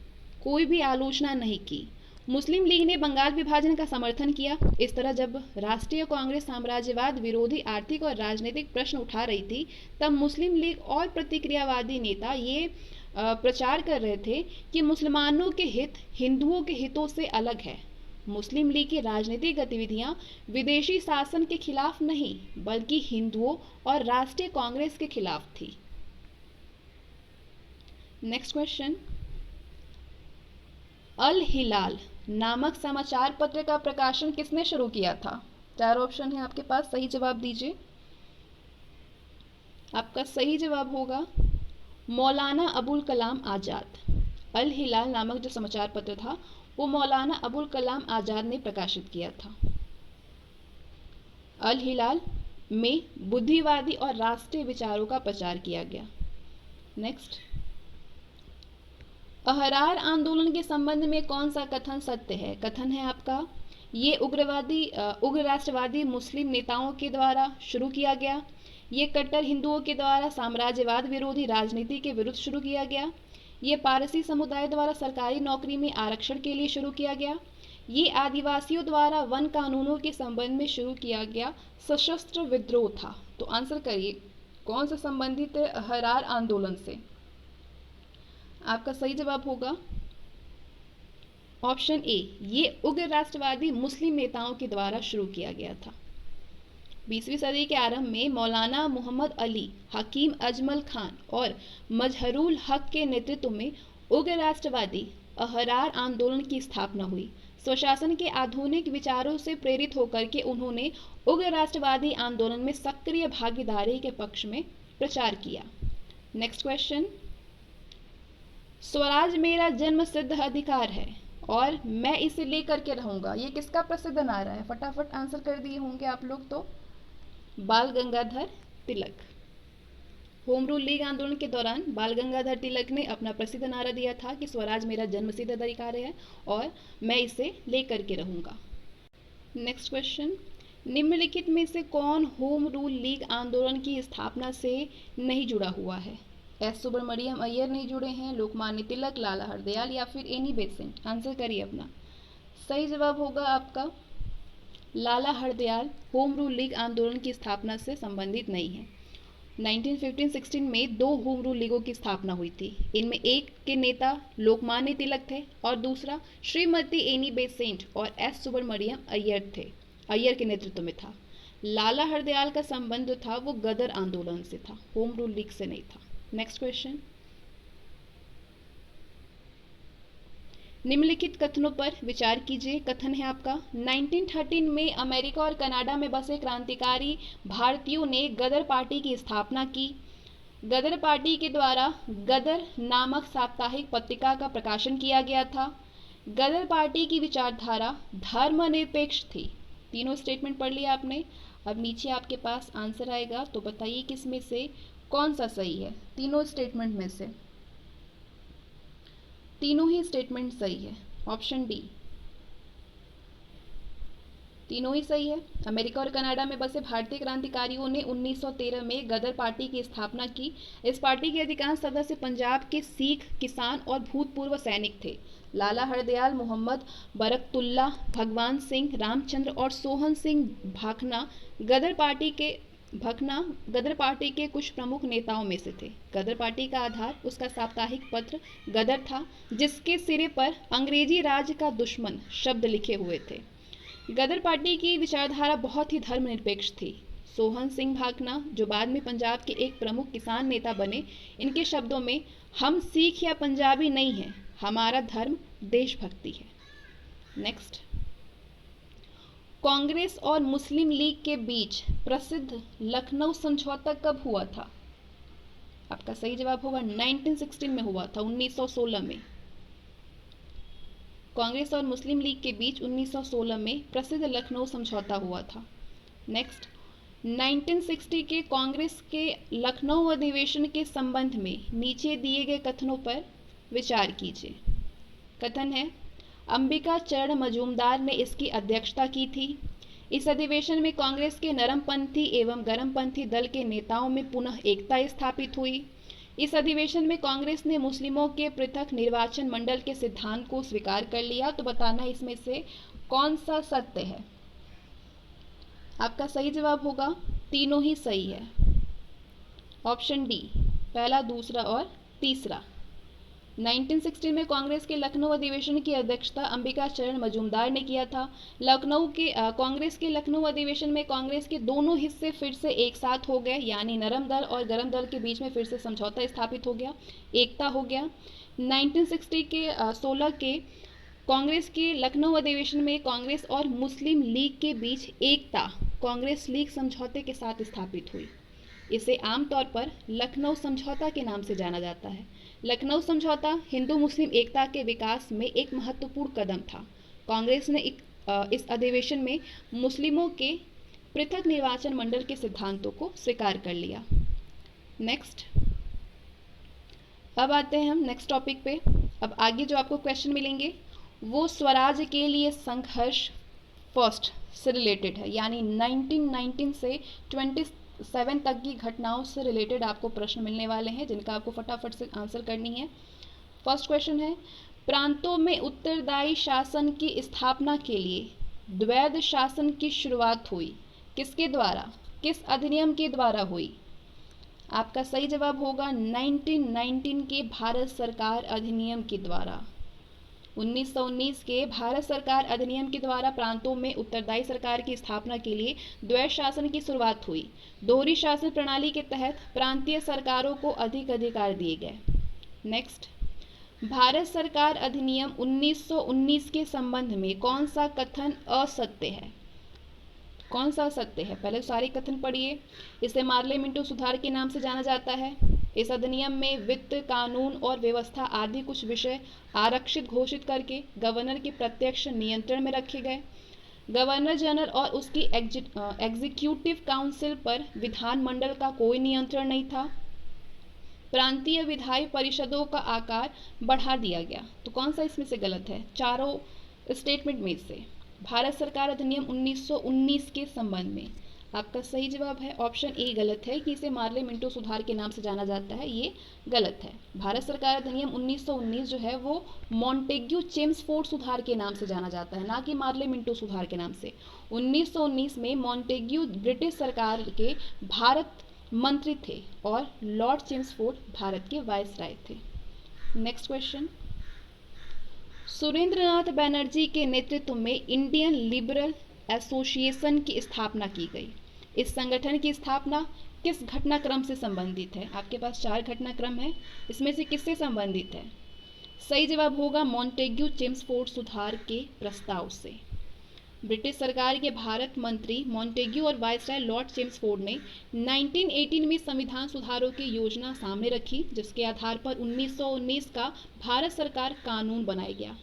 [SPEAKER 1] कोई भी आलोचना नहीं की। मुस्लिम लीग ने बंगाल विभाजन का समर्थन किया। इस तरह जब राष्ट्रीय कांग्रेस साम्राज्यवाद विरोधी आर्थिक और राजनीतिक प्रश्न उठा रही थी, तब मुस्लिम लीग और प्रतिक्रियावादी नेता ये प्रचार कर रहे थे कि मुसलमानों के हित हिंदुओं के हितों से अलग है। मुस्लिम लीग की राजनीतिक गतिविधियां विदेशी शासन के खिलाफ नहीं, बल्कि हिंदुओं और राष्ट्रीय कांग्रेस के खिलाफ थी। नेक्स्ट क्वेश्चन, अल हिलाल नामक समाचार पत्र का प्रकाशन किसने शुरू किया था? 4 ऑप्शन है आपके पास, सही जवाब दीजिए। आपका सही जवाब होगा मौलाना अबुल कलाम आजाद। अल हिलाल नामक जो समाचार पत्र था वो मौलाना अबुल कलाम आजाद ने प्रकाशित किया था। अल हिलाल में बुद्धिवादी और राष्ट्रीय विचारों का प्रचार किया गया। नेक्स्ट, अहरार आंदोलन के संबंध में कौन सा कथन सत्य है? कथन है आपका, ये उग्र राष्ट्रवादी मुस्लिम नेताओं के द्वारा शुरू किया गया। ये कट्टर हिंदुओं के द्वारा साम्राज्यवाद विरोधी राजनीति के विरुद्ध शुरू किया गया। ये पारसी समुदाय द्वारा सरकारी नौकरी में आरक्षण के लिए शुरू किया गया। ये आदिवासियों द्वारा वन कानूनों के संबंध में शुरू किया गया सशस्त्र विद्रोह था। तो आंसर करिए, कौन सा संबंधित है अहरार आंदोलन से? आपका सही जवाब होगा ऑप्शन ए, ये उग्र राष्ट्रवादी मुस्लिम नेताओं के द्वारा शुरू किया गया था। 20वीं सदी के आरंभ में मौलाना मोहम्मद अली, हकीम अजमल खान और मजहरुल हक के नेतृत्व में उग्र राष्ट्रवादी अहरार आंदोलन की स्थापना हुई। स्वशासन के आधुनिक विचारों से प्रेरित होकर के उन्होंने उग्र राष्ट्रवादी आंदोलन में सक्रिय भागीदारी के पक्ष में प्रचार किया। नेक्स्ट क्वेश्चन, स्वराज मेरा जन्म सिद्ध अधिकार है और मैं इसे लेकर के रहूंगा, ये किसका प्रसिद्ध नारा है? फटाफट आंसर कर दिए होंगे आप लोग तो। बाल Gangadhar Tilak. Home rule league आंदोलन के दौरान बाल गंगाधर तिलक ने अपना प्रसिद्ध नारा दिया था कि स्वराज मेरा जन्मसिद्ध अधिकार है और मैं इसे लेकर के रहूंगा। नेक्स्ट क्वेश्चन, निम्नलिखित में से कौन होम रूल लीग आंदोलन की स्थापना से नहीं जुड़ा हुआ है? एस सुब्रमण्यम अय्यर नहीं जुड़े हैं, लोकमान्य तिलक, लाला हरदयाल या फिर एनी बेसेंट? आंसर करिए अपना। सही जवाब होगा आपका लाला हरदयाल होम रूल लीग आंदोलन की स्थापना से संबंधित नहीं है। 1915-16 में 2 होम रूल लीगों की स्थापना हुई थी। इनमें एक के नेता लोकमान्य तिलक थे और दूसरा श्रीमती एनी बेसेंट और एस सुब्रमण्यम अय्यर थे, अय्यर के नेतृत्व में था। लाला हरदयाल का संबंध जो था वो गदर आंदोलन से था, होम रूल लीग से नहीं था। नेक्स्ट क्वेश्चन, निम्नलिखित कथनों पर विचार कीजिए। कथन है आपका, 1913 में अमेरिका और कनाडा में बसे क्रांतिकारी भारतीयों ने गदर पार्टी की स्थापना की। गदर पार्टी के द्वारा गदर नामक साप्ताहिक पत्रिका का प्रकाशन किया गया था। गदर पार्टी की विचारधारा धर्मनिरपेक्ष थी। तीनों स्टेटमेंट पढ़ लिया आपने। अब नीचे आपके पास आंसर आएगा, तो बताइए किस में से कौन सा सही है। तीनों स्टेटमेंट में से तीनों ही स्टेटमेंट सही है। ऑप्शन डी, तीनों ही सही है। अमेरिका और कनाडा में बसे भारतीय क्रांतिकारियों ने 1913 में गदर पार्टी की स्थापना की। इस पार्टी के अधिकांश सदस्य पंजाब के सिख, किसान और भूतपूर्व सैनिक थे। लाला हरदयाल, मोहम्मद बरकतुल्ला, भगवान सिंह, रामचंद्र और सोहन सिंह भाखना गदर पार्टी के कुछ प्रमुख नेताओं में से थे। गदर पार्टी का आधार उसका साप्ताहिक पत्र गदर था, जिसके सिरे पर अंग्रेजी राज का दुश्मन शब्द लिखे हुए थे। गदर पार्टी की विचारधारा बहुत ही धर्मनिरपेक्ष थी। सोहन सिंह भाखना, जो बाद में पंजाब के एक प्रमुख किसान नेता बने, इनके शब्दों में, हम सिख या पंजाबी नहीं हैं, हमारा धर्म देशभक्ति है। नेक्स्ट, कांग्रेस और मुस्लिम लीग के बीच प्रसिद्ध लखनऊ समझौता कब हुआ था? आपका सही जवाब होगा 1916 में हुआ था, 1916 में। कांग्रेस और मुस्लिम लीग के बीच 1916 में प्रसिद्ध लखनऊ समझौता हुआ था। नेक्स्ट, 1960 के कांग्रेस के लखनऊ अधिवेशन के संबंध में नीचे दिए गए कथनों पर विचार कीजिए। कथन है, अंबिका चरण मजूमदार ने इसकी अध्यक्षता की थी। इस अधिवेशन में कांग्रेस के नरमपंथी एवं गरमपंथी दल के नेताओं में पुनः एकता स्थापित हुई। इस अधिवेशन में कांग्रेस ने मुस्लिमों के पृथक निर्वाचन मंडल के सिद्धांत को स्वीकार कर लिया। तो बताना इसमें से कौन सा सत्य है। आपका सही जवाब होगा, तीनों ही सही है। ऑप्शन डी, पहला, दूसरा और तीसरा। 1960 में कांग्रेस के लखनऊ अधिवेशन की अध्यक्षता अंबिका चरण मजूमदार ने किया था। कांग्रेस के लखनऊ अधिवेशन में कांग्रेस के दोनों हिस्से फिर से एक साथ हो गए, यानी नरम दल और गरम दल के बीच में फिर से समझौता स्थापित हो गया, एकता हो गया। 1960 के 16 के कांग्रेस के लखनऊ अधिवेशन में कांग्रेस और मुस्लिम लीग के बीच एकता कांग्रेस लीग समझौते के साथ स्थापित हुई। इसे आमतौर पर लखनऊ समझौता के नाम से जाना जाता है। लखनऊ समझौता हिंदू मुस्लिम एकता के विकास में एक महत्वपूर्ण कदम था। कांग्रेस ने इस अधिवेशन में मुस्लिमों के पृथक निर्वाचन मंडल के सिद्धांतों को स्वीकार कर लिया। नेक्स्ट, अब आते हैं हम नेक्स्ट टॉपिक पे। अब आगे जो आपको क्वेश्चन मिलेंगे वो स्वराज के लिए संघर्ष फर्स्ट से रिलेटेड है, यानी 1919 से 27 तक की घटनाओं से रिलेटेड आपको प्रश्न मिलने वाले हैं, जिनका आपको फटाफट से आंसर करनी है। फर्स्ट क्वेश्चन है, प्रांतों में उत्तरदायी शासन की स्थापना के लिए द्वैध शासन की शुरुआत हुई किसके द्वारा, किस अधिनियम के द्वारा हुई? आपका सही जवाब होगा 1919 के भारत सरकार अधिनियम के द्वारा। 1919 के भारत सरकार अधिनियम के द्वारा प्रांतों में उत्तरदायी सरकार की स्थापना के लिए द्वैध शासन की शुरुआत हुई। दोहरी शासन प्रणाली के तहत प्रांतीय सरकारों को अधिक अधिकार दिए गए। नेक्स्ट, भारत सरकार अधिनियम 1919 के संबंध में कौन सा कथन असत्य है? कौन सा सत्य है? पहले सारे कथन पढ़िए। इसे मार्ले मिंटो सुधार के नाम से जाना जाता है। इस अधिनियम में वित्त, कानून और व्यवस्था आदि कुछ विषय आरक्षित घोषित करके गवर्नर के प्रत्यक्ष नियंत्रण में रखे गए। गवर्नर जनरल और उसकी एग्जीक्यूटिव काउंसिल पर विधानमंडल का कोई नियंत्रण नहीं था। प्रांतीय विधायी परिषदों का आकार बढ़ा दिया गया। तो कौन सा इसमें से गलत है चारों स्टेटमेंट में से? भारत सरकार अधिनियम 1919 के संबंध में आपका सही जवाब है ऑप्शन ए गलत है कि इसे मार्ले मिंटो सुधार के नाम से जाना जाता है, ये गलत है। भारत सरकार अधिनियम 1919 जो है वो मॉन्टेग्यू चेम्सफोर्ड सुधार के नाम से जाना जाता है, ना कि मार्ले मिंटो सुधार के नाम से। 1919 में मॉन्टेग्यू ब्रिटिश सरकार के भारत मंत्री थे और लॉर्ड चेम्सफोर्ड भारत के वायसराय थे। नेक्स्ट क्वेश्चन, सुरेंद्रनाथ बनर्जी के नेतृत्व में इंडियन लिबरल एसोसिएशन की स्थापना की गई। इस संगठन की स्थापना किस घटनाक्रम से संबंधित है? आपके पास 4 घटनाक्रम है, इसमें से किससे संबंधित है? सही जवाब होगा मॉन्टेग्यू चेम्सफोर्ड सुधार के प्रस्ताव से। ब्रिटिश सरकार के भारत मंत्री मॉन्टेग्यू और वायसराय लॉर्ड चेम्सफोर्ड ने 1918 में संविधान सुधारों की योजना सामने रखी, जिसके आधार पर 1919 का भारत सरकार कानून बनाया गया।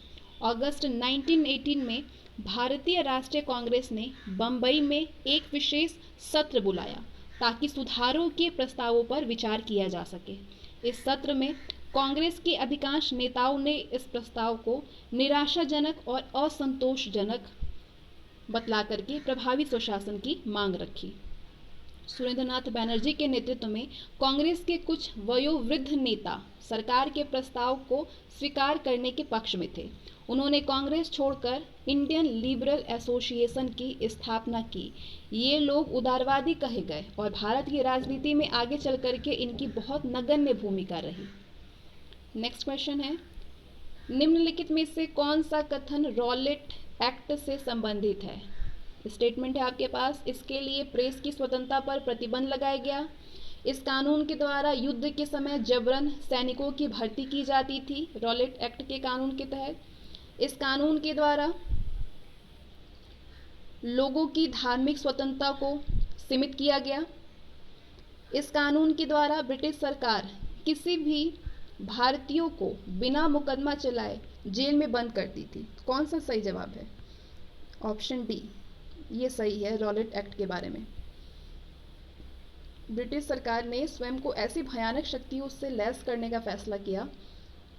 [SPEAKER 1] अगस्त 1918 में भारतीय राष्ट्रीय कांग्रेस ने बंबई में एक विशेष सत्र बुलाया ताकि सुधारों के प्रस्तावों पर विचार किया जा सके। इस सत्र में कांग्रेस के अधिकांश नेताओं ने इस प्रस्ताव को निराशाजनक और असंतोषजनक बतला करके प्रभावी सुशासन की मांग रखी। सुरेंद्रनाथ बनर्जी के नेतृत्व में कांग्रेस के कुछ वयोवृद्ध नेता सरकार के प्रस्ताव को स्वीकार करने के पक्ष में थे। उन्होंने कांग्रेस छोड़कर इंडियन लिबरल एसोसिएशन की स्थापना की। ये लोग उदारवादी कहे गए और भारत की राजनीति में आगे चल करके इनकी बहुत नगण्य भूमिका रही। नेक्स्ट क्वेश्चन है, निम्नलिखित में से कौन सा कथन रॉलेट एक्ट से संबंधित है? स्टेटमेंट है आपके पास, इसके लिए प्रेस की स्वतंत्रता पर प्रतिबंध लगाया गया। इस कानून के द्वारा युद्ध के समय जबरन सैनिकों की भर्ती की जाती थी। रॉलेट एक्ट के कानून के तहत इस कानून के द्वारा लोगों की धार्मिक स्वतंत्रता को सीमित किया गया। इस कानून के द्वारा ब्रिटिश सरकार किसी भी भारतीयों को बिना मुकदमा चलाए जेल में बंद करती थी। कौन सा सही जवाब है? ऑप्शन डी ये सही है रॉलेट एक्ट के बारे में। ब्रिटिश सरकार ने स्वयं को ऐसी भयानक शक्तियों से लैस करने का फैसला किया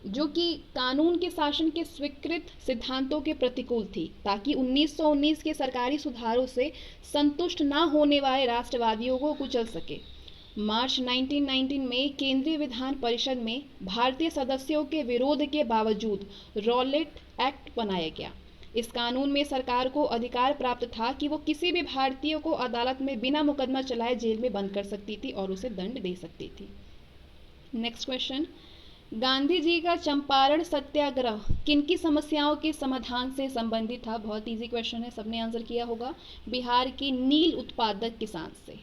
[SPEAKER 1] जो कि कानून के शासन के स्वीकृत सिद्धांतों के प्रतिकूल थी, ताकि 1919 के सरकारी सुधारों से संतुष्ट न होने वाले राष्ट्रवादियों को कुचल सके। मार्च 1919 में केंद्रीय विधान परिषद में भारतीय सदस्यों के विरोध के बावजूद रॉलेट एक्ट बनाया गया। इस कानून में सरकार को अधिकार प्राप्त था कि वो किसी भी भारतीय को अदालत में बिना मुकदमा चलाए जेल में बंद कर सकती थी और उसे दंड दे सकती थी। नेक्स्ट क्वेश्चन, गांधी जी का चंपारण सत्याग्रह किनकी समस्याओं के समाधान से संबंधित था? बहुत इजी क्वेश्चन है, सबने आंसर किया होगा। बिहार के नील उत्पादक किसान से।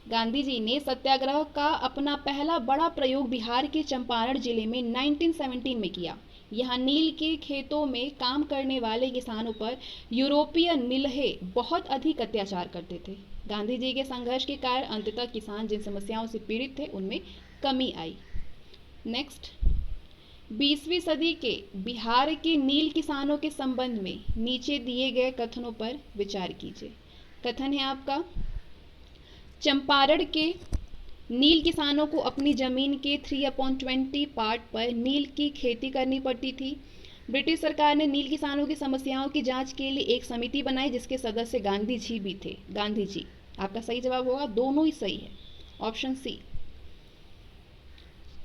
[SPEAKER 1] गांधी जी ने सत्याग्रह का अपना पहला बड़ा प्रयोग बिहार के चंपारण जिले में 1917 में किया। यहाँ नील के खेतों में काम करने वाले किसानों पर यूरोपीय नीलहे बहुत अधिक अत्याचार करते थे। गांधी जी के संघर्ष के कारण अंततः किसान जिन समस्याओं से पीड़ित थे उनमें कमी आई। नेक्स्ट, 20वीं सदी के बिहार के नील किसानों के संबंध में नीचे दिए गए कथनों पर विचार कीजिए। कथन है आपका, चंपारण के नील किसानों को अपनी जमीन के 3/20 पार्ट पर नील की खेती करनी पड़ती थी। ब्रिटिश सरकार ने नील किसानों की समस्याओं की जांच के लिए एक समिति बनाई जिसके सदस्य गांधी जी भी थे। गांधी जी आपका सही जवाब होगा, दोनों ही सही है, ऑप्शन सी।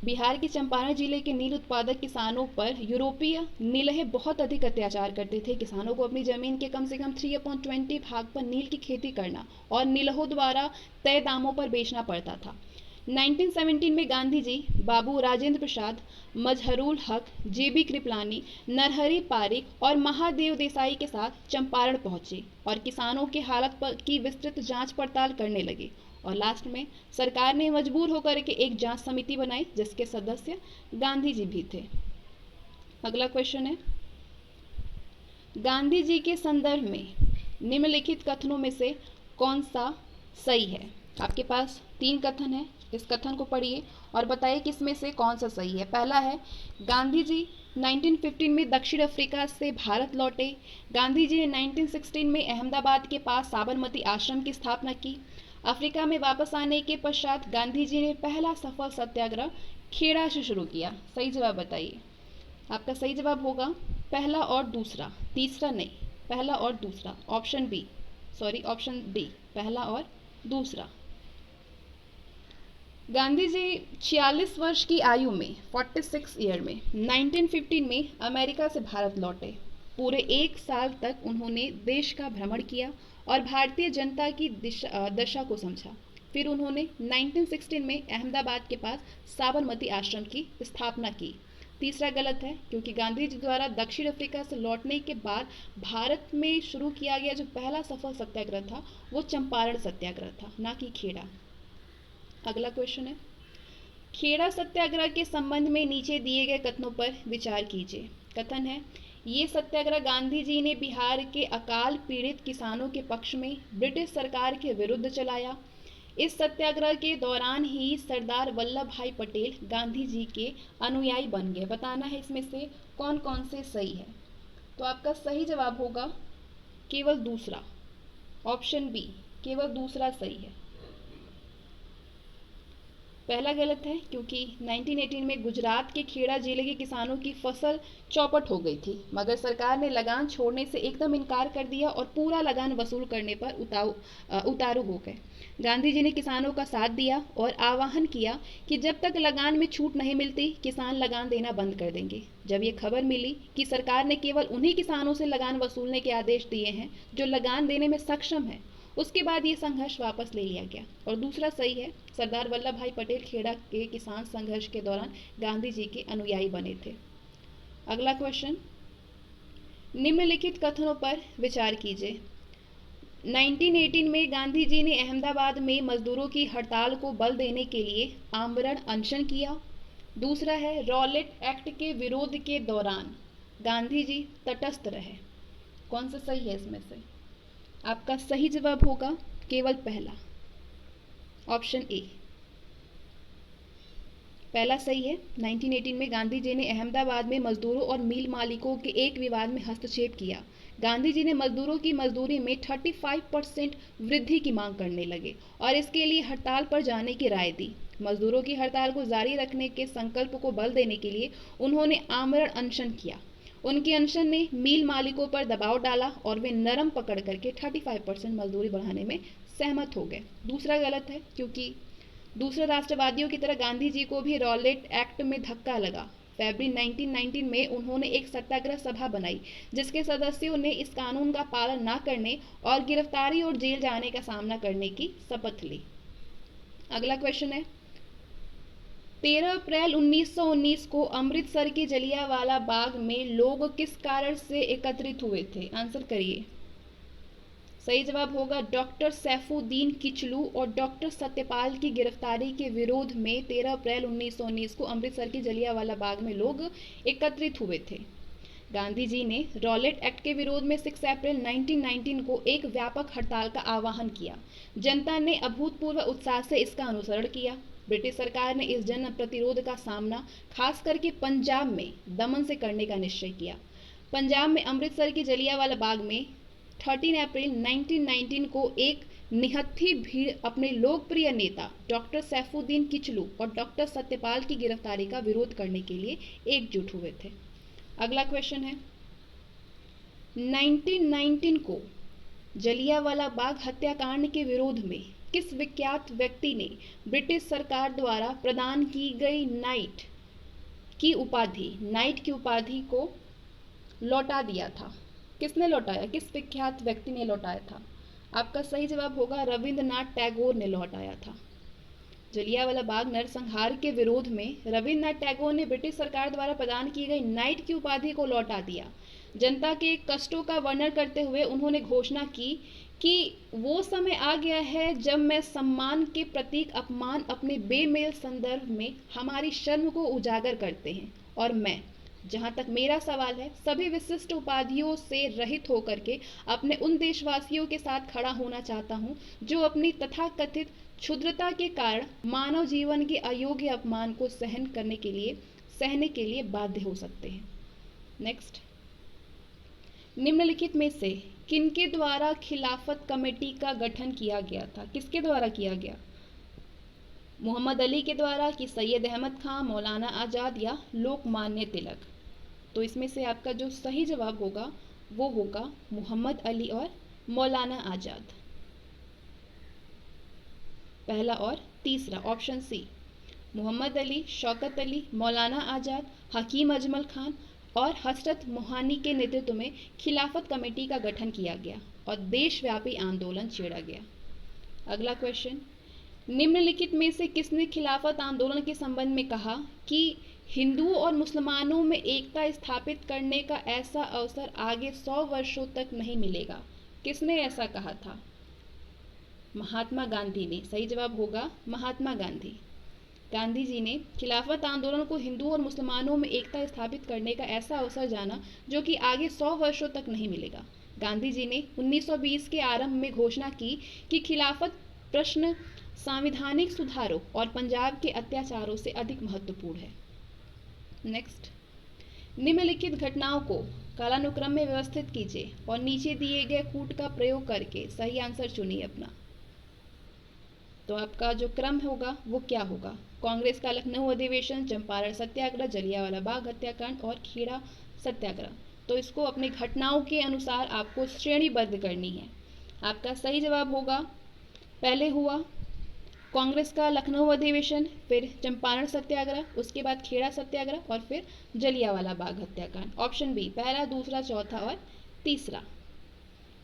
[SPEAKER 1] बिहार के चंपारण जिले के नील उत्पादक किसानों पर यूरोपीय नीलहे बहुत अधिक अत्याचार करते थे। किसानों को अपनी जमीन के कम से कम 3/20 भाग पर नील की खेती करना और नीलहों द्वारा तय दामों पर बेचना पड़ता था। 1917 में गांधी जी बाबू राजेंद्र प्रसाद, मजहरुल हक, जेबी कृपलानी, नरहरि पारिक और महादेव देसाई के साथ चंपारण पहुंचे और किसानों की हालत की विस्तृत जांच पड़ताल करने लगे और लास्ट में सरकार ने मजबूर होकर के एक जांच समिति बनाई जिसके सदस्य गांधी जी भी थे। अगला क्वेश्चन है, गांधी जी के संदर्भ में निम्नलिखित कथनों में से कौन सा सही है? आपके पास 3 कथन है, इस कथन को पढ़िए और बताइए कि इसमें से कौन सा सही है। पहला है, गांधी जी 1915 में दक्षिण अफ्रीका से भारत लौटे। गांधी जी ने 1916 में अहमदाबाद के पास साबरमती आश्रम की स्थापना की। अफ्रीका में वापस आने के पश्चात गांधी जी ने पहला सफल सत्याग्रह खेड़ा से शुरू किया। सही जवाब बताइए। आपका सही जवाब होगा पहला और दूसरा, तीसरा नहीं, पहला और दूसरा, ऑप्शन बी, ऑप्शन डी, पहला और दूसरा। गांधी जी 46 वर्ष की आयु में 46 ईयर में 1915 में अमेरिका से भारत लौटे। पूरे एक साल तक उन्होंने देश का भ्रमण किया और भारतीय जनता की दशा को समझा। फिर उन्होंने 1916 में अहमदाबाद के पास साबरमती आश्रम की स्थापना की। तीसरा गलत है, क्योंकि गांधी जी द्वारा दक्षिण अफ्रीका से लौटने के बाद भारत में शुरू किया गया जो पहला सफल सत्याग्रह था वो चंपारण सत्याग्रह था, ना कि खेड़ा। अगला क्वेश्चन है, खेड़ा सत्याग्रह के संबंध में नीचे दिए गए कथनों पर विचार कीजिए। कथन है, ये सत्याग्रह गांधी जी ने बिहार के अकाल पीड़ित किसानों के पक्ष में ब्रिटिश सरकार के विरुद्ध चलाया। इस सत्याग्रह के दौरान ही सरदार वल्लभ भाई पटेल गांधी जी के अनुयायी बन गए। बताना है इसमें से कौन कौन से सही है। तो आपका सही जवाब होगा केवल दूसरा, ऑप्शन बी, केवल दूसरा सही है। पहला गलत है, क्योंकि 1918 में गुजरात के खेड़ा जिले के किसानों की फसल चौपट हो गई थी, मगर सरकार ने लगान छोड़ने से एकदम इनकार कर दिया और पूरा लगान वसूल करने पर उतारू हो गए। गांधी जी ने किसानों का साथ दिया और आह्वान किया कि जब तक लगान में छूट नहीं मिलती किसान लगान देना बंद कर देंगे। जब ये खबर मिली कि सरकार ने केवल उन्हीं किसानों से लगान वसूलने के आदेश दिए हैं जो लगान देने में सक्षम है, उसके बाद ये संघर्ष वापस ले लिया गया। और दूसरा सही है, सरदार वल्लभ भाई पटेल खेड़ा के किसान संघर्ष के दौरान गांधी जी के अनुयायी बने थे। अगला क्वेश्चन, निम्नलिखित कथनों पर विचार कीजिए। 1918 में गांधी जी ने अहमदाबाद में मजदूरों की हड़ताल को बल देने के लिए आमरण अनशन किया। दूसरा है, रॉलेट एक्ट के विरोध के दौरान गांधी जी तटस्थ रहे। कौन सा सही है इसमें से? आपका सही जवाब होगा केवल पहला, ऑप्शन ए, पहला सही है। 1918 में गांधी जी ने अहमदाबाद में मजदूरों और मिल मालिकों के एक विवाद में हस्तक्षेप किया। गांधी जी ने मजदूरों की मजदूरी में 35% वृद्धि की मांग करने लगे और इसके लिए हड़ताल पर जाने की राय दी। मजदूरों की हड़ताल को जारी रखने के संकल्प को बल देने के लिए उन्होंने आमरण अनशन किया। उनके अनशन ने मिल मालिकों पर दबाव डाला और वे नरम पकड़ करके 35% मजदूरी बढ़ाने में सहमत हो गए। दूसरा गलत है, क्योंकि दूसरे राष्ट्रवादियों की तरह गांधी जी को भी रॉलेट एक्ट में धक्का लगा। फरवरी 1919 में उन्होंने एक सत्याग्रह सभा बनाई जिसके सदस्यों ने इस कानून का पालन न करने और गिरफ्तारी और जेल जाने का सामना करने की शपथ ली। अगला क्वेश्चन है, 13 अप्रैल 1919 को अमृतसर के जलियांवाला बाग में लोग किस कारण से एकत्रित हुए थे? आंसर करिए। सही जवाब होगा डॉक्टर सैफुद्दीन किचलू और डॉक्टर सत्यपाल की गिरफ्तारी के विरोध में 13 अप्रैल 1919 को अमृतसर के जलियांवाला बाग में लोग एकत्रित हुए थे। गांधी जी ने रॉलेट एक्ट के विरोध में 6 अप्रैल 1919 को एक व्यापक हड़ताल का आह्वान किया। जनता ने अभूतपूर्व उत्साह से इसका अनुसरण किया। ब्रिटिश सरकार ने इस जन प्रतिरोध का सामना खास करके पंजाब में दमन से करने का निश्चय किया। पंजाब में अमृतसर की जलियांवाला बाग में 13 अप्रैल 1919 को एक निहत्थी भीड़ अपने लोकप्रिय नेता डॉक्टर सैफुद्दीन किचलू और डॉक्टर सत्यपाल की गिरफ्तारी का विरोध करने के लिए एकजुट हुए थे। अगला क्वेश्चन है, 1919 को जलियांवाला बाग हत्याकांड के विरोध में किस विख्यात व्यक्ति ने ब्रिटिश सरकार द्वारा प्रदान की गई नाइट की उपाधि को लौटा दिया था? किसने लौटाया? किस विख्यात व्यक्ति ने लौटाया था? आपका सही जवाब होगा रविंद्रनाथ टैगोर ने लौटाया था। जलियांवाला बाग नरसंहार के विरोध में रविंद्रनाथ टैगोर ने ब्रिटिश सरकार द्वारा प्रदान की गई नाइट की उपाधि को लौटा दिया। जनता के कष्टों का वर्णन करते हुए उन्होंने घोषणा की कि वो समय आ गया है जब मैं सम्मान के प्रतीक अपमान अपने बेमेल संदर्भ में हमारी शर्म को उजागर करते हैं, और मैं, जहाँ तक मेरा सवाल है, सभी विशिष्ट उपाधियों से रहित होकर के अपने उन देशवासियों के साथ खड़ा होना चाहता हूँ जो अपनी तथाकथित क्षुद्रता के कारण मानव जीवन के अयोग्य अपमान को सहने के लिए बाध्य हो सकते हैं। नेक्स्ट, निम्नलिखित में से किनके द्वारा खिलाफत कमेटी का गठन किया गया था? किसके द्वारा किया गया? मोहम्मद अली के द्वारा कि सैयद अहमद खां, मौलाना आज़ाद या लोकमान्य तिलक? तो इसमें से आपका जो सही जवाब होगा वो होगा मोहम्मद अली और मौलाना आज़ाद। पहला और तीसरा, ऑप्शन सी। मोहम्मद अली, शौकत अली, मौलाना आज़ाद, हकीम अजमल खान और हसरत मोहानी के नेतृत्व में खिलाफत कमेटी का गठन किया गया और देशव्यापी आंदोलन छेड़ा गया। अगला क्वेश्चन, निम्नलिखित में से किसने खिलाफत आंदोलन के संबंध में कहा कि हिंदुओं और मुसलमानों में एकता स्थापित करने का ऐसा अवसर आगे 100 वर्षों तक नहीं मिलेगा? किसने ऐसा कहा था? महात्मा गांधी ने। सही जवाब होगा महात्मा गांधी। गांधी जी ने खिलाफत आंदोलन को हिंदुओं और मुसलमानों में एकता स्थापित करने का ऐसा अवसर जाना जो कि आगे 100 वर्षों तक नहीं मिलेगा। गांधी जी ने 1920 के आरंभ में घोषणा की कि खिलाफत प्रश्न संवैधानिक सुधारों और पंजाब के अत्याचारों से अधिक महत्वपूर्ण है। नेक्स्ट, निम्नलिखित घटनाओं को कालानुक्रम में व्यवस्थित कीजिए और नीचे दिए गए कूट का प्रयोग करके सही आंसर चुनिए अपना। तो आपका जो क्रम होगा वो क्या होगा? कांग्रेस का लखनऊ अधिवेशन, चंपारण सत्याग्रह, जलियांवाला बाग हत्याकांड और खेड़ा सत्याग्रह। तो इसको अपनी घटनाओं के अनुसार आपको श्रेणीबद्ध करनी है। आपका सही जवाब होगा, पहले हुआ कांग्रेस का लखनऊ अधिवेशन, फिर चंपारण सत्याग्रह, उसके बाद खेड़ा सत्याग्रह और फिर जलियांवाला बाग हत्याकांड। ऑप्शन बी, पहला, दूसरा, चौथा और तीसरा।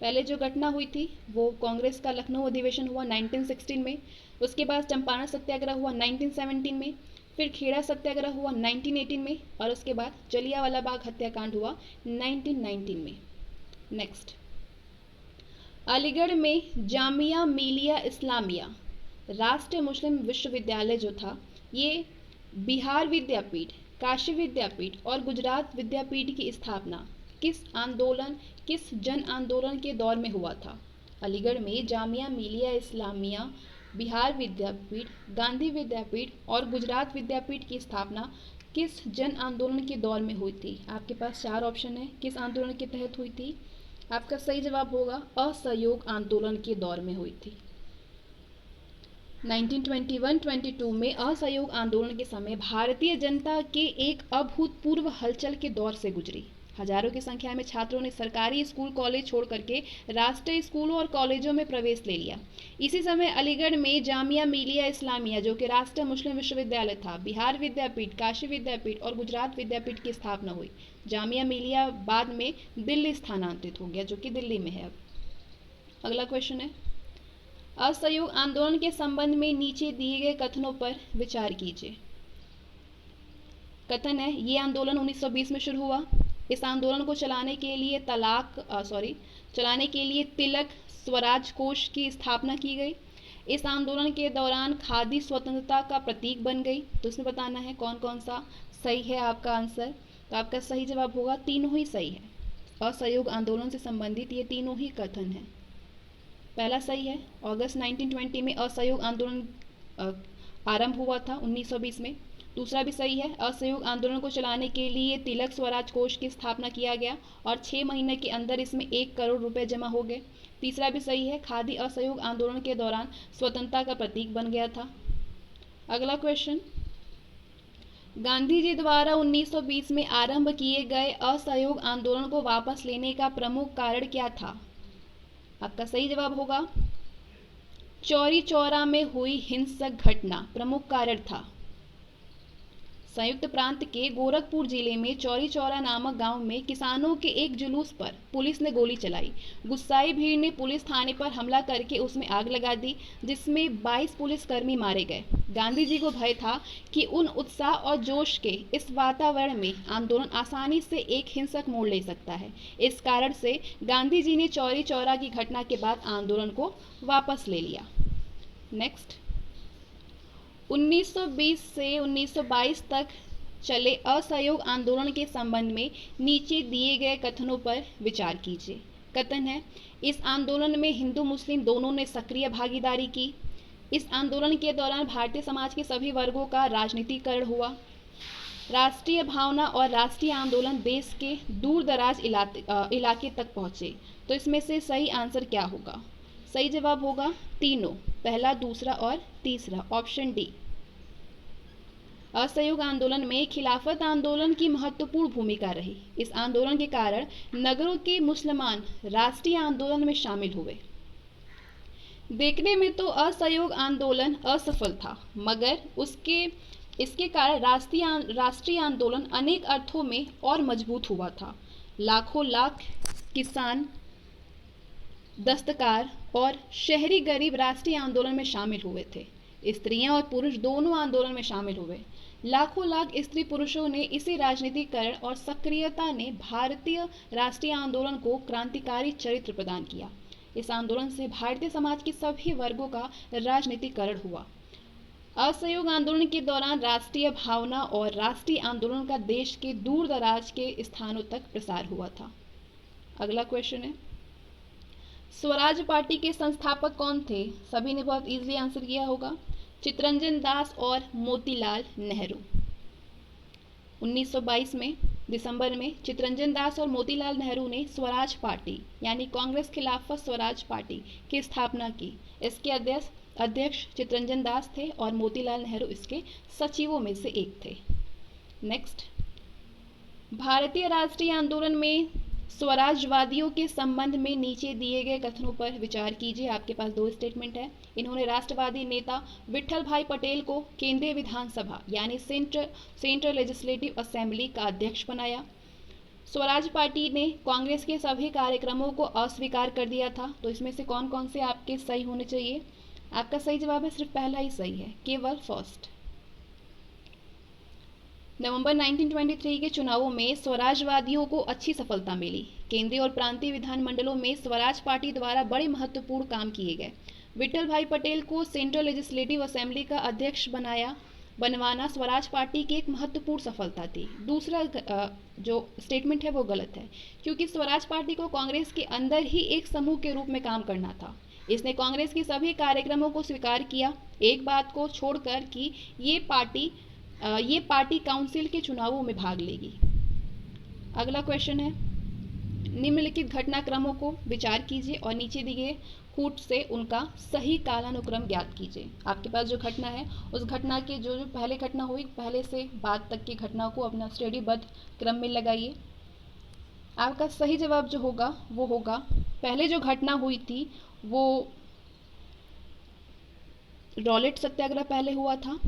[SPEAKER 1] पहले जो घटना हुई थी वो कांग्रेस का लखनऊ अधिवेशन हुआ 1916 में, उसके बाद चंपारण सत्याग्रह हुआ 1917 में, फिर खेड़ा सत्याग्रह हुआ 1918 में और उसके बाद जलियांवाला बाग हत्याकांड हुआ 1919 में। नेक्स्ट, अलीगढ़ में जामिया मिलिया इस्लामिया राष्ट्रीय मुस्लिम विश्वविद्यालय जो था, ये बिहार विद्यापीठ, काशी विद्यापीठ और गुजरात विद्यापीठ की स्थापना किस जन आंदोलन के दौर में हुआ था? अलीगढ़ में जामिया मिलिया इस्लामिया, बिहार विद्यापीठ, गांधी विद्यापीठ और गुजरात विद्यापीठ की स्थापना किस जन आंदोलन के दौर में हुई थी? आपके पास 4 ऑप्शन है, किस आंदोलन के तहत हुई थी? आपका सही जवाब होगा असहयोग आंदोलन के दौर में हुई थी। 1921-22 में असहयोग आंदोलन के समय भारतीय जनता के एक अभूतपूर्व हलचल के दौर से गुजरी। हजारों की संख्या में छात्रों ने सरकारी स्कूल कॉलेज छोड़ करके राष्ट्रीय स्कूलों और कॉलेजों में प्रवेश ले लिया। इसी समय अलीगढ़ में जामिया मिलिया इस्लामिया जो कि राष्ट्रीय मुस्लिम विश्वविद्यालय था, बिहार विद्यापीठ, काशी विद्यापीठ और गुजरात विद्यापीठ की स्थापना हुई। जामिया मिलिया बाद में दिल्ली स्थानांतरित हो गया जो कि दिल्ली में है अब। अगला क्वेश्चन है, असहयोग आंदोलन के संबंध में नीचे दिए गए कथनों पर विचार कीजिए। कथन है, ये आंदोलन 1920 में शुरू हुआ। इस आंदोलन को चलाने के लिए तिलक स्वराज कोष की स्थापना की गई। इस आंदोलन के दौरान खादी स्वतंत्रता का प्रतीक बन गई। तो इसमें बताना है कौन कौन सा सही है आपका आंसर। तो आपका सही जवाब होगा, तीनों ही सही है। असहयोग आंदोलन से संबंधित ये तीनों ही कथन है। पहला सही है, अगस्त 1920 में असहयोग आंदोलन आरंभ हुआ था 1920 में। दूसरा भी सही है, असहयोग आंदोलन को चलाने के लिए तिलक स्वराज कोष की स्थापना किया गया और 6 महीने के अंदर इसमें 1 करोड़ रुपए जमा हो गए। तीसरा भी सही है, खादी असहयोग आंदोलन के दौरान स्वतंत्रता का प्रतीक बन गया था। अगला क्वेश्चन, गांधी जी द्वारा 1920 में आरंभ किए गए असहयोग आंदोलन को वापस लेने का प्रमुख कारण क्या था? आपका सही जवाब होगा, चौरी चौरा में हुई हिंसक घटना प्रमुख कारण था। संयुक्त प्रांत के गोरखपुर जिले में चौरी चौरा नामक गांव में किसानों के एक जुलूस पर पुलिस ने गोली चलाई। गुस्साई भीड़ ने पुलिस थाने पर हमला करके उसमें आग लगा दी, जिसमें 22 पुलिसकर्मी मारे गए। गांधी जी को भय था कि उन उत्साह और जोश के इस वातावरण में आंदोलन आसानी से एक हिंसक मोड़ ले सकता है। इस कारण से गांधी जी ने चौरी चौरा की घटना के बाद आंदोलन को वापस ले लिया। नेक्स्ट, 1920 से 1922 तक चले असहयोग आंदोलन के संबंध में नीचे दिए गए कथनों पर विचार कीजिए। कथन है, इस आंदोलन में हिंदू मुस्लिम दोनों ने सक्रिय भागीदारी की। इस आंदोलन के दौरान भारतीय समाज के सभी वर्गों का राजनीतिकरण हुआ। राष्ट्रीय भावना और राष्ट्रीय आंदोलन देश के दूर दराज इलाके तक पहुंचे। तो इसमें से सही आंसर क्या होगा? सही जवाब होगा तीनों, पहला, दूसरा और तीसरा, ऑप्शन डी। असहयोग आंदोलन में खिलाफत आंदोलन की महत्वपूर्ण भूमिका रही। इस आंदोलन के कारण नगरों के मुसलमान राष्ट्रीय आंदोलन में शामिल हुए। देखने में तो असहयोग आंदोलन असफल था, मगर इसके कारण राष्ट्रीय आंदोलन अनेक अर्थों में और मजबूत हुआ था। लाखों लाख किसान, दस्तकार और शहरी गरीब राष्ट्रीय आंदोलन में शामिल हुए थे। स्त्रियां और पुरुष दोनों आंदोलन में शामिल हुए। लाखों लाख स्त्री पुरुषों ने इसी राजनीतिकरण और सक्रियता ने भारतीय राष्ट्रीय आंदोलन को क्रांतिकारी चरित्र प्रदान किया। इस आंदोलन से भारतीय समाज के सभी वर्गों का राजनीतिकरण हुआ। असहयोग आंदोलन के दौरान राष्ट्रीय भावना और राष्ट्रीय आंदोलन का देश के दूर दराज के स्थानों तक प्रसार हुआ था। अगला क्वेश्चन है, स्वराज पार्टी के संस्थापक कौन थे? सभी ने बहुत इजीली आंसर किया होगा, चित्तरंजन दास और मोतीलाल नेहरू। 1922 में दिसंबर में चित्तरंजन दास और मोतीलाल नेहरू ने स्वराज पार्टी यानी कांग्रेस खिलाफत स्वराज पार्टी की स्थापना की। इसके अध्यक्ष चित्तरंजन दास थे और मोतीलाल नेहरू इसके सचिवों में से एक थे। नेक्स्ट, भारतीय राष्ट्रीय आंदोलन में स्वराजवादियों के संबंध में नीचे दिए गए कथनों पर विचार कीजिए। आपके पास दो स्टेटमेंट है। इन्होंने राष्ट्रवादी नेता विठल भाई पटेल को केंद्रीय विधानसभा यानी सेंट्रल लेजिस्लेटिव असेंबली का अध्यक्ष बनाया। स्वराज पार्टी ने कांग्रेस के सभी कार्यक्रमों को अस्वीकार कर दिया था। तो इसमें से कौन कौन से आपके सही होने चाहिए? आपका सही जवाब है सिर्फ पहला ही सही है, केवल फर्स्ट। नवंबर 1923 के चुनावों में स्वराजवादियों को अच्छी सफलता मिली। केंद्रीय और प्रांतीय विधानमंडलों में स्वराज पार्टी द्वारा बड़े महत्वपूर्ण काम किए गए। विठल भाई पटेल को सेंट्रल लेजिस्लेटिव असेंबली का अध्यक्ष बनवाना स्वराज पार्टी की एक महत्वपूर्ण सफलता थी। दूसरा जो स्टेटमेंट है वो गलत है, क्योंकि स्वराज पार्टी को कांग्रेस के अंदर ही एक समूह के रूप में काम करना था। इसने कांग्रेस के सभी कार्यक्रमों को स्वीकार किया, एक बात को छोड़कर कि ये पार्टी काउंसिल के चुनावों में भाग लेगी। अगला क्वेश्चन है, निम्नलिखित घटनाक्रमों को विचार कीजिए और नीचे दिए कूट से उनका सही कालानुक्रम ज्ञात कीजिए। आपके पास जो घटना है उस घटना के जो पहले घटना हुई, पहले से बाद तक की घटना को अपना श्रेणीबद्ध क्रम में लगाइए। आपका सही जवाब जो होगा वो होगा, पहले जो घटना हुई थी वो रॉलेट सत्याग्रह पहले हुआ था,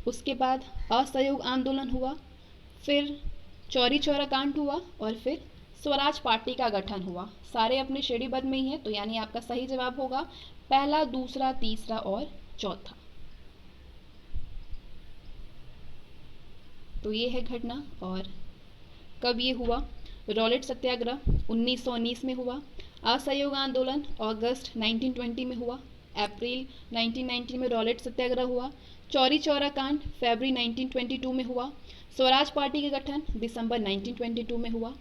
[SPEAKER 1] उसके बाद असहयोग आंदोलन हुआ, फिर चौरी चौरा कांड हुआ और फिर स्वराज पार्टी का गठन हुआ। सारे अपने श्रेणीबद्ध में ही हैं, तो यानी आपका सही जवाब होगा पहला, दूसरा, तीसरा और चौथा। तो ये है घटना। और कब ये हुआ? रॉलेट सत्याग्रह 1919 में हुआ। असहयोग आंदोलन अगस्त 1920 में हुआ। अप्रैल 1919 में रॉलेट सत्याग्रह हुआ। चौरी चौरा कांड फरवरी 1922 में हुआ। स्वराज पार्टी का गठन दिसंबर 1922 में हुआ।